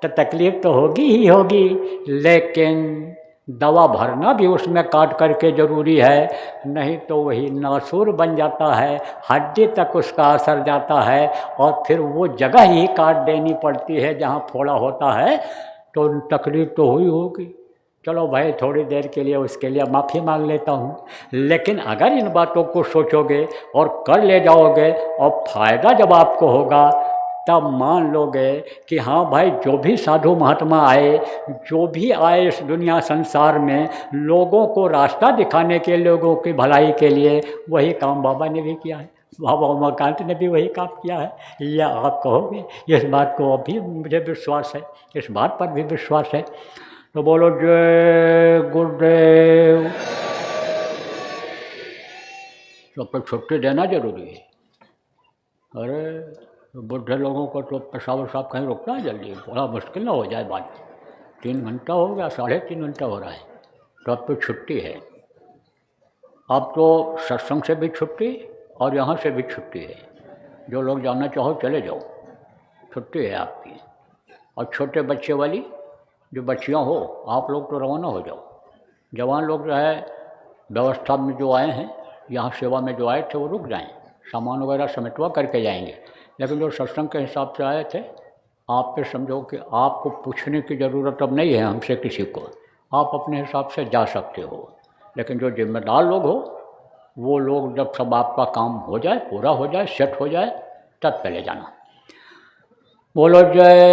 तो तकलीफ़ तो होगी ही होगी, लेकिन दवा भरना भी उसमें काट करके ज़रूरी है, नहीं तो वही नासूर बन जाता है, हड्डी तक उसका असर जाता है और फिर वो जगह ही काट देनी पड़ती है जहाँ फोड़ा होता है, तो तकलीफ़ तो हुई होगी। चलो भाई, थोड़ी देर के लिए उसके लिए माफ़ी मांग लेता हूँ, लेकिन अगर इन बातों को सोचोगे और कर ले जाओगे और फ़ायदा जब आपको होगा तब मान लोगे कि हाँ भाई, जो भी साधु महात्मा आए, जो भी आए इस दुनिया संसार में लोगों को रास्ता दिखाने के, लोगों की भलाई के लिए, वही काम बाबा ने भी किया है, बाबा उमाकांत ने भी वही काम किया है। यह आप कहोगे, इस बात को अभी मुझे विश्वास है, इस बात पर भी विश्वास है। तो बोलो जय गुरुदेव। सबको छुट्टी देना जरूरी है। अरे बुढ़े लोगों को तो पेशाब वसाब कहीं रुकना है जल्दी, बड़ा मुश्किल ना हो जाए बात। 3 घंटा हो गया, 3.5 घंटा हो रहा है, तो अब तो छुट्टी है। अब तो सत्संग से भी छुट्टी और यहाँ से भी छुट्टी है। जो लोग जाना चाहो चले जाओ, छुट्टी है आपकी। और छोटे बच्चे वाली जो बच्चियाँ हो, आप लोग तो रवाना हो जाओ। जवान लोग जो है व्यवस्था में जो आए हैं, यहाँ सेवा में जो आए थे, वो रुक जाएं, सामान वगैरह समेटवा करके जाएंगे। लेकिन जो सत्संग के हिसाब से आए थे, आप पे समझो कि आपको पूछने की ज़रूरत अब नहीं है हमसे किसी को, आप अपने हिसाब से जा सकते हो। लेकिन जो जिम्मेदार लोग हो, वो लोग जब सब आपका काम हो जाए, पूरा हो जाए, सेट हो जाए, तब चले जाना। बोलो जय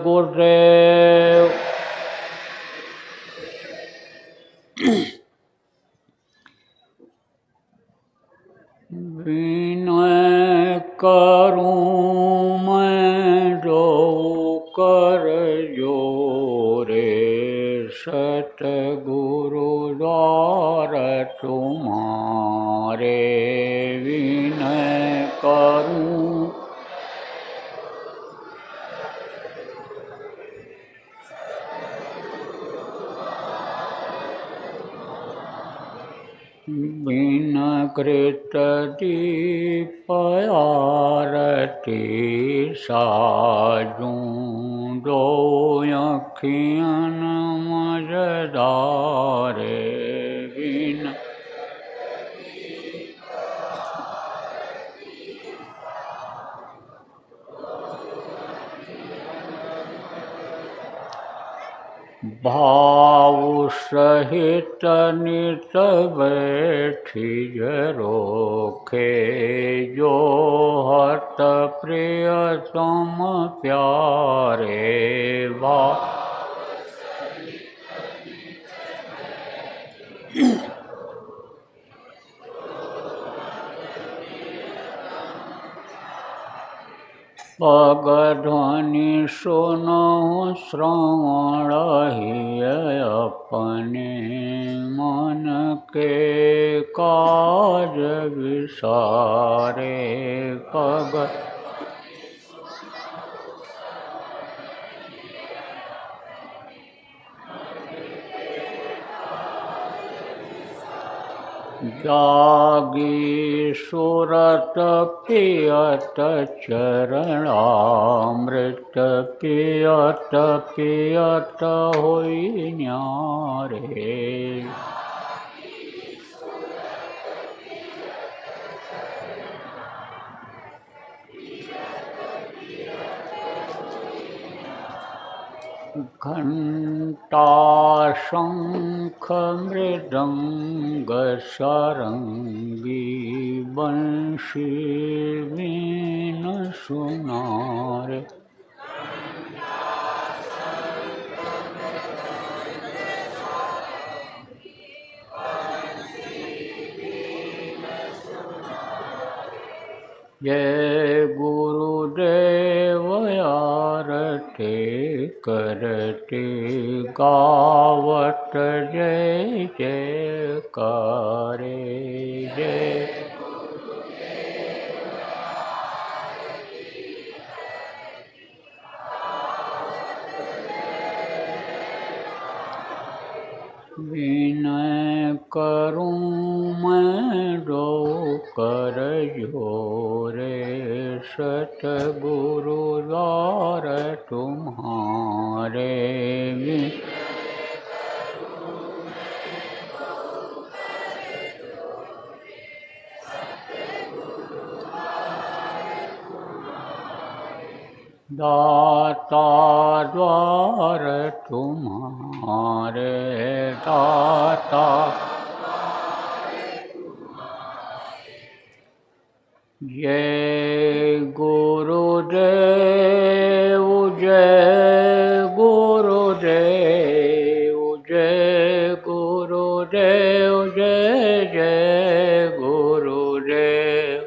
गुरुदेव। विनय करूं मैं जो कर जोरे, सतगुरु द्वार तुम्हारे। विनय करूं बिन कृत दीप आरती साजूं, दो अखियन मझधारे। बिन भाव सहित नित बैठी रोखे, जो हत प्रिय तुम प्यारे। पगध्वनि सुनहु श्रवण हिय अपने, मन के काज विसारे। पग जागी सुरत पियत चरणामृत पियत पियत होई न्यारे। घंटा शंख मृदंग सारंगी बंशी वीण सुनारे। जय गुरुदेव आरती करते गावत जय जयकारे। जय विनय करूं मैं दो कर जोरे, सतगुरु द्वार तुम्हारे। दाता द्वार तुम्हारे, दाता जय गुरुदेव जय गुरुदेव जय गुरुदेव जय जय गुरुदेव।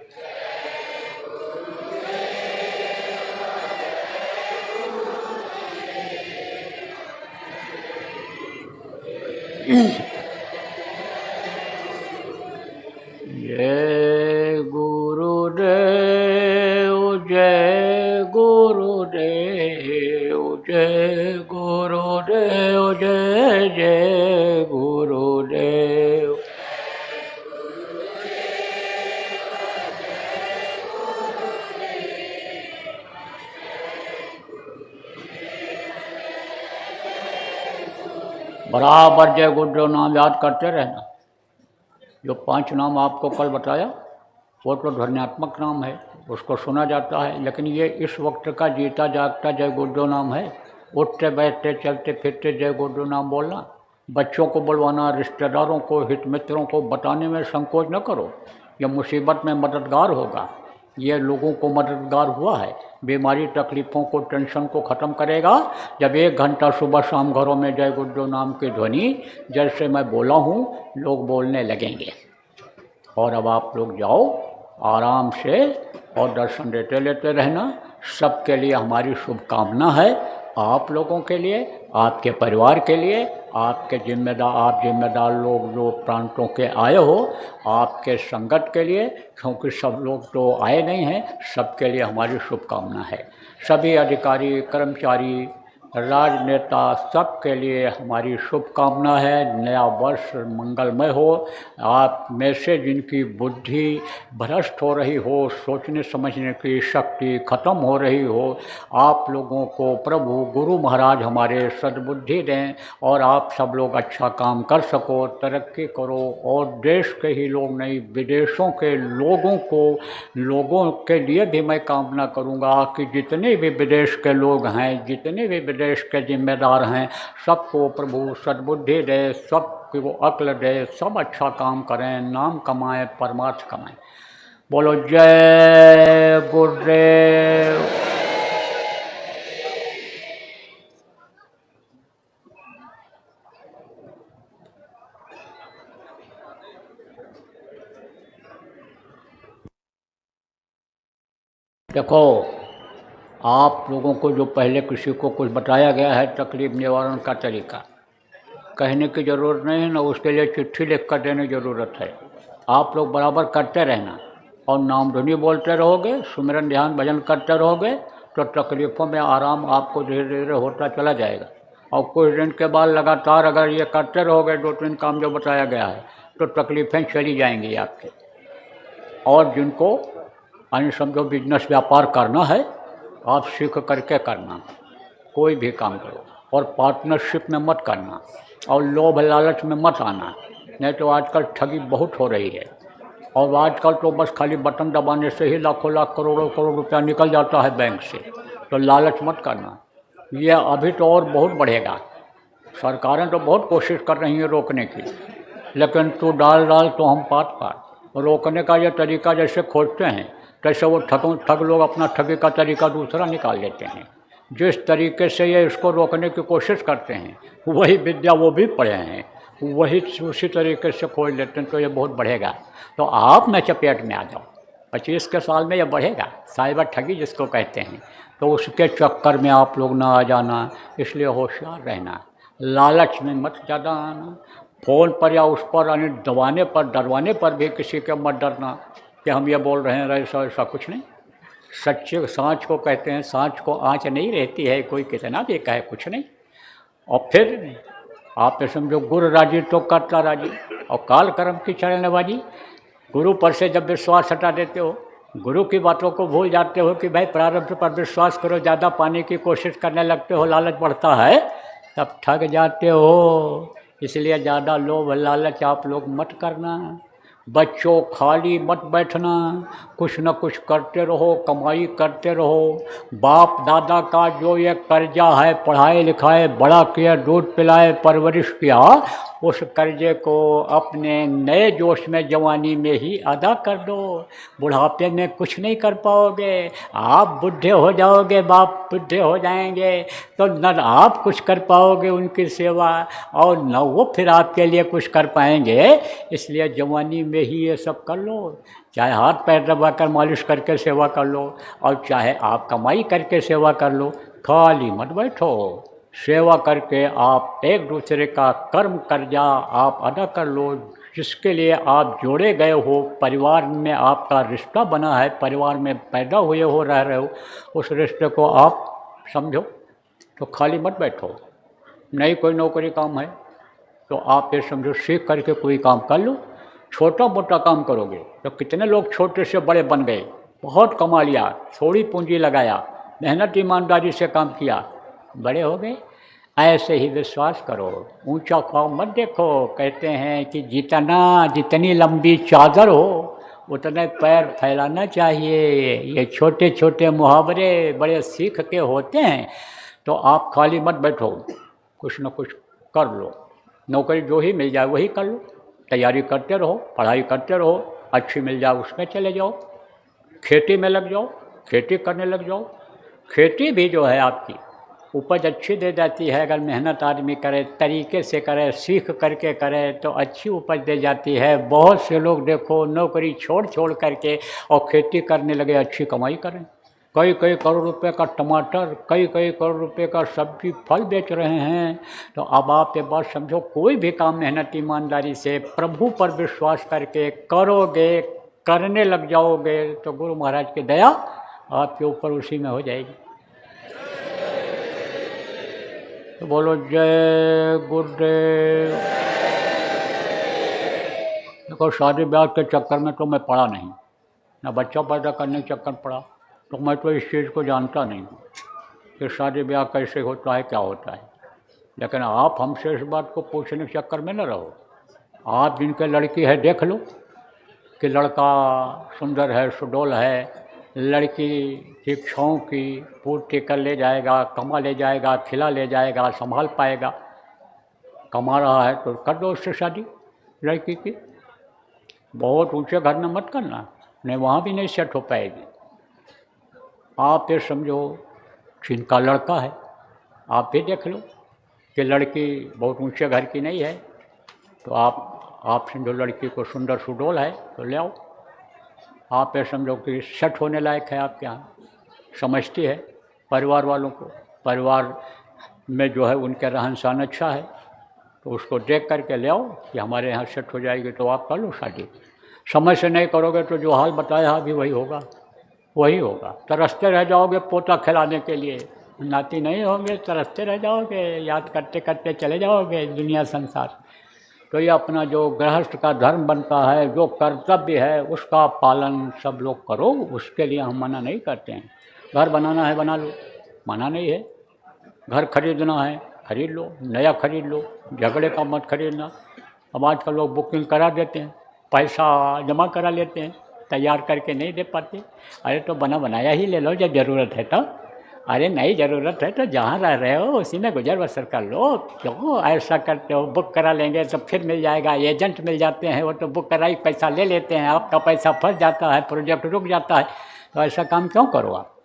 जय गुरुदेव जय गुरुदेव जय गुरुदेव जय जय गुरुदेव। बराबर जय गुरुदेव नाम याद करते रहना। जो 5 नाम आपको कल बताया वो तो ध्वन्यात्मक नाम है, उसको सुना जाता है, लेकिन ये इस वक्त का जीता जागता जय गुरुदेव नाम है। उठते बैठते चलते फिरते जय गुरुदेव नाम बोलना, बच्चों को बुलवाना, रिश्तेदारों को हित मित्रों को बताने में संकोच न करो। यह मुसीबत में मददगार होगा, ये लोगों को मददगार हुआ है, बीमारी तकलीफ़ों को टेंशन को ख़त्म करेगा। जब 1 घंटा सुबह शाम घरों में जय गुरुदेव नाम की ध्वनि जैसे मैं बोला हूँ लोग बोलने लगेंगे। और अब आप लोग जाओ आराम से और दर्शन देते लेते रहना। सबके लिए हमारी शुभकामना है, आप लोगों के लिए, आपके परिवार के लिए, आपके जिम्मेदार लोग जो प्रांतों के आए हो, आपके संगत के लिए, क्योंकि सब लोग तो आए नहीं हैं, सबके लिए हमारी शुभकामना है। सभी अधिकारी कर्मचारी राजनेता सबके लिए हमारी शुभकामना है। नया वर्ष मंगलमय हो। आप में से जिनकी बुद्धि भ्रष्ट हो रही हो, सोचने समझने की शक्ति खत्म हो रही हो, आप लोगों को प्रभु गुरु महाराज हमारे सद्बुद्धि दें और आप सब लोग अच्छा काम कर सको, तरक्की करो। और देश के ही लोग नहीं, विदेशों के लोगों के लिए भी मैं कामना करूंगा कि जितने भी विदेश के लोग हैं, जितने भी विदेश के जिम्मेदार हैं, सबको प्रभु सद्बुद्धि दे, सबको वो अक्ल दे, सब अच्छा काम करें, नाम कमाएं, परमार्थ कमाएं। बोलो जय गुरुदेव। देखो, आप लोगों को जो पहले किसी को कुछ बताया गया है तकलीफ निवारण का तरीका, कहने की ज़रूरत नहीं है, ना उसके लिए चिट्ठी लिख कर देने की ज़रूरत है। आप लोग बराबर करते रहना और नाम धुनी बोलते रहोगे, सुमिरन ध्यान भजन करते रहोगे तो तकलीफ़ों में आराम आपको धीरे धीरे होता चला जाएगा। और कुछ दिन के बाद लगातार अगर ये करते रहोगे 2-3 काम जो बताया गया है, तो तकलीफ़ें चली जाएंगी आपके। और जिनको यानी समझो बिजनेस व्यापार करना है, आप सीख करके करना, कोई भी काम करो, और पार्टनरशिप में मत करना, और लोभ लालच में मत आना, नहीं तो आजकल ठगी बहुत हो रही है। और आजकल तो बस खाली बटन दबाने से ही लाखों लाख करोड़ों करोड़ रुपया निकल जाता है बैंक से। तो लालच मत करना, ये अभी तो और बहुत बढ़ेगा। सरकारें तो बहुत कोशिश कर रही हैं रोकने की, लेकिन तू डाल तो हम पात पात। रोकने का ये तरीका जैसे खोजते हैं, तैसे वो ठग लोग अपना ठगी का तरीका दूसरा निकाल लेते हैं। जिस तरीके से ये इसको रोकने की कोशिश करते हैं, वही विद्या वो भी पढ़े हैं, वही उसी तरीके से खोज लेते हैं। तो ये बहुत बढ़ेगा। तो आप में चपेट में आ जाओ, 25 के साल में ये बढ़ेगा, साइबर ठगी जिसको कहते हैं। तो उसके चक्कर में आप लोग ना आ जाना, इसलिए होशियार रहना, लालच में मत ज़्यादा आना। फ़ोन पर या उस पर यानी दबाने पर डरवाने पर भी किसी के मत डरना कि हम ये बोल रहे हैं, ऐसा ऐसा कुछ नहीं। सच्चे सांच को कहते हैं, सांच को आँच नहीं रहती है, कोई कितना भी कहे कुछ नहीं। और फिर आप समझो गुरु राजी तो करता राजी, और काल कर्म की चरणबाजी। गुरु पर से जब विश्वास हटा देते हो, गुरु की बातों को भूल जाते हो कि भाई प्रारब्ध पर विश्वास करो, ज़्यादा पाने की कोशिश करने लगते हो, लालच बढ़ता है, तब ठग जाते हो। इसलिए ज़्यादा लोभ लालच आप लोग मत करना। बच्चों खाली मत बैठना, कुछ न कुछ करते रहो, कमाई करते रहो। बाप दादा का जो ये कर्जा है, पढ़ाई लिखाए बड़ा किया, दूध पिलाए परवरिश किया, उस कर्जे को अपने नए जोश में जवानी में ही अदा कर दो। बुढ़ापे में कुछ नहीं कर पाओगे, आप बूढ़े हो जाओगे, बाप बूढ़े हो जाएंगे, तो न आप कुछ कर पाओगे उनकी सेवा, और न वो फिर आपके लिए कुछ कर पाएंगे। इसलिए जवानी में ही ये सब कर लो, चाहे हाथ पैर दबा कर मालिश करके सेवा कर लो, और चाहे आप कमाई करके सेवा कर लो। खाली मत बैठो, सेवा करके आप एक दूसरे का कर्म कर्जा आप अदा कर लो। जिसके लिए आप जोड़े गए हो, परिवार में आपका रिश्ता बना है, परिवार में पैदा हुए हो, रह रहे हो, उस रिश्ते को आप समझो। तो खाली मत बैठो, नहीं कोई नौकरी काम है तो आप ये समझो सीख करके कोई काम कर लो। छोटा मोटा काम करोगे तो कितने लोग छोटे से बड़े बन गए, बहुत कमा लिया, थोड़ी पूंजी लगाया, मेहनत ईमानदारी से काम किया, बड़े हो गए। ऐसे ही विश्वास करो, ऊंचा ख्वाब मत देखो। कहते हैं कि जितनी लंबी चादर हो उतने पैर फैलाना चाहिए। ये छोटे छोटे मुहावरे बड़े सीख के होते हैं। तो आप खाली मत बैठो, कुछ न कुछ कर लो। नौकरी जो ही मिल जाए वही कर लो, तैयारी करते रहो, पढ़ाई करते रहो, अच्छी मिल जाए उसमें चले जाओ, खेती में लग जाओ, खेती करने लग जाओ। खेती भी जो है आपकी उपज अच्छी दे जाती है, अगर मेहनत आदमी करे, तरीके से करे, सीख करके करे तो अच्छी उपज दे जाती है। बहुत से लोग देखो नौकरी छोड़ करके और खेती करने लगे, अच्छी कमाई करें। कई करोड़ रुपए का टमाटर, कई करोड़ रुपए का सब्जी फल बेच रहे हैं। तो अब आप ये बात समझो, कोई भी काम मेहनत ईमानदारी से प्रभु पर विश्वास करके करोगे, करने लग जाओगे, तो गुरु महाराज की दया आपके ऊपर उसी में हो जाएगी। तो बोलो जय गुरुदेव। देखो शादी ब्याह के चक्कर में तो मैं पड़ा नहीं, ना बच्चा पैदा करने के चक्कर पड़ा, तो मैं तो इस चीज़ को जानता नहीं हूँ कि शादी ब्याह कैसे होता है, क्या होता है। लेकिन आप हमसे इस बात को पूछने के चक्कर में न रहो। आप जिनके लड़की है देख लो कि लड़का सुंदर है, सुडौल है, लड़की शिक्षाओं की पूर्ति कर ले जाएगा, कमा ले जाएगा, खिला ले जाएगा, संभाल पाएगा, कमा रहा है तो कर दो उससे शादी लड़की की। बहुत ऊंचे घर में मत करना, नहीं वहाँ भी नहीं सेट हो पाएगी। आप ये समझो जिनका लड़का है, आप भी देख लो कि लड़की बहुत ऊंचे घर की नहीं है, तो आप समझो लड़की को सुंदर सुडौल है तो ले आओ। आप ये समझो कि सेट होने लायक है, आपके यहाँ समझती है परिवार वालों को, परिवार में जो है उनके रहन सहन अच्छा है, तो उसको देख करके ले आओ कि हमारे यहाँ सेट हो जाएगी, तो आप कर लो शादी। समय से नहीं करोगे तो जो हाल बताया अभी वही होगा, वही होगा। तरसते रह जाओगे पोता खिलाने के लिए, नाती नहीं होंगे, तरसते रह जाओगे, याद करते करते चले जाओगे दुनिया संसार। तो ये अपना जो गृहस्थ का धर्म बनता है, जो कर्तव्य है, उसका पालन सब लोग करो। उसके लिए हम मना नहीं करते हैं। घर बनाना है बना लो, मना नहीं है। घर खरीदना है खरीद लो, नया खरीद लो, झगड़े का मत खरीदना। अब आजकल लोग बुकिंग करा देते हैं, पैसा जमा करा लेते हैं, तैयार करके नहीं दे पाते। अरे तो बना बनाया ही ले लो जब ज़रूरत है तो। अरे नहीं ज़रूरत है तो जहाँ रह रहे हो उसी में गुजर बसर कर लो। क्यों ऐसा करते हो? बुक करा लेंगे तो फिर मिल जाएगा। एजेंट मिल जाते हैं, वो तो बुक कराई पैसा ले लेते हैं, आपका पैसा फंस जाता है, प्रोजेक्ट रुक जाता है। तो ऐसा काम क्यों करो आप?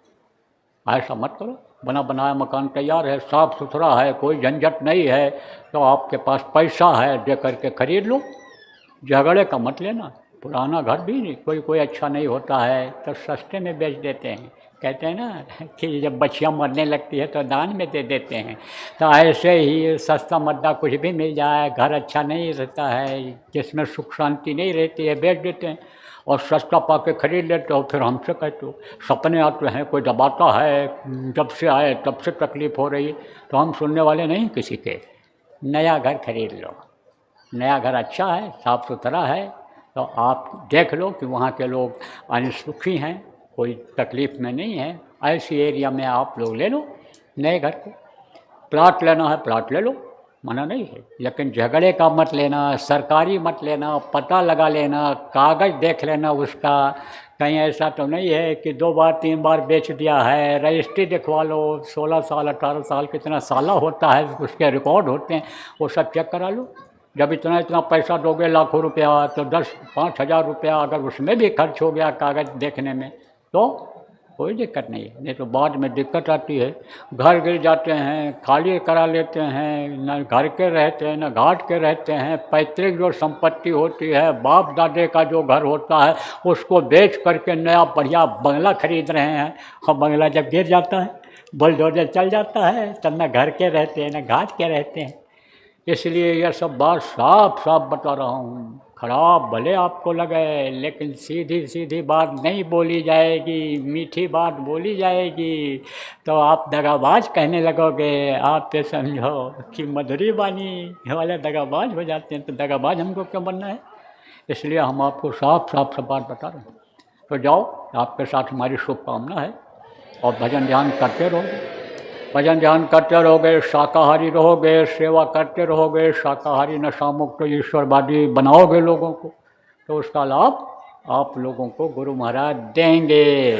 ऐसा मत करो। बना बनाया मकान तैयार है, साफ़ सुथरा है, कोई झंझट नहीं है, तो आपके पास पैसा है, दे करके खरीद लो। झगड़े का मत लेना। पुराना घर भी नहीं कोई अच्छा नहीं होता है तो सस्ते में बेच देते हैं। कहते हैं ना कि जब बच्चियाँ मरने लगती है तो दान में दे देते हैं। तो ऐसे ही सस्ता मद्दा कुछ भी मिल जाए, घर अच्छा नहीं रहता है, जिसमें सुख शांति नहीं रहती है, बेच देते हैं। और सस्ता पाके खरीद लेते हो, फिर हमसे कहते हो सपने आते हैं, कोई दबाता है, जब से आए तब से तकलीफ़ हो रही है। तो हम सुनने वाले नहीं किसी के। नया घर खरीद लो, नया घर अच्छा है, साफ़ सुथरा है, तो आप देख लो कि वहाँ के लोग अनसुखी हैं, कोई तकलीफ़ में नहीं है। ऐसी एरिया में आप लोग ले लो नए घर को। प्लाट लेना है प्लाट ले लो, मना नहीं है, लेकिन झगड़े का मत लेना, सरकारी मत लेना, पता लगा लेना, कागज़ देख लेना उसका। कहीं ऐसा तो नहीं है कि 2 बार 3 बार बेच दिया है। रजिस्ट्री दिखवा लो, 16 साल 18 साल कितना साला होता है, उसके रिकॉर्ड होते हैं, वो सब चेक करा लो। जब इतना इतना पैसा दोगे लाखों रुपया, तो 10-5 हज़ार रुपया अगर उसमें भी खर्च हो गया कागज़ देखने में तो कोई दिक्कत नहीं है। नहीं तो बाद में दिक्कत आती है। घर गिर जाते हैं, खाली करा लेते हैं, न घर के रहते हैं न घाट के रहते हैं। पैतृक जो संपत्ति होती है, बाप दादे का जो घर होता है, उसको बेच करके नया बढ़िया बंगला खरीद रहे हैं। और बंगला जब गिर जाता है, बुलडोजर चल जाता है, तब न घर के रहते हैं न घाट के रहते हैं। इसलिए यह सब बात साफ साफ बता रहा हूँ। खराब भले आपको लगे, लेकिन सीधी सीधी बात नहीं बोली जाएगी, मीठी बात बोली जाएगी तो आप दगाबाज कहने लगोगे। आप पे समझो कि मधुरी बानी वाले दगाबाज हो जाते हैं, तो दगाबाज हमको क्यों बनना है? इसलिए हम आपको साफ साफ सब बात बता रहे हैं। तो जाओ, आपके साथ हमारी शुभकामना है, और भजन ध्यान करते रहोगे। भजन ध्यान करते रहोगे, शाकाहारी रहोगे, सेवा करते रहोगे, शाकाहारी नशा मुक्त ईश्वरवादी बनाओगे लोगों को, तो उसका लाभ आप लोगों को गुरु महाराज देंगे।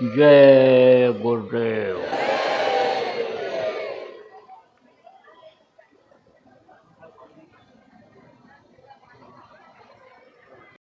जय गुरुदेव।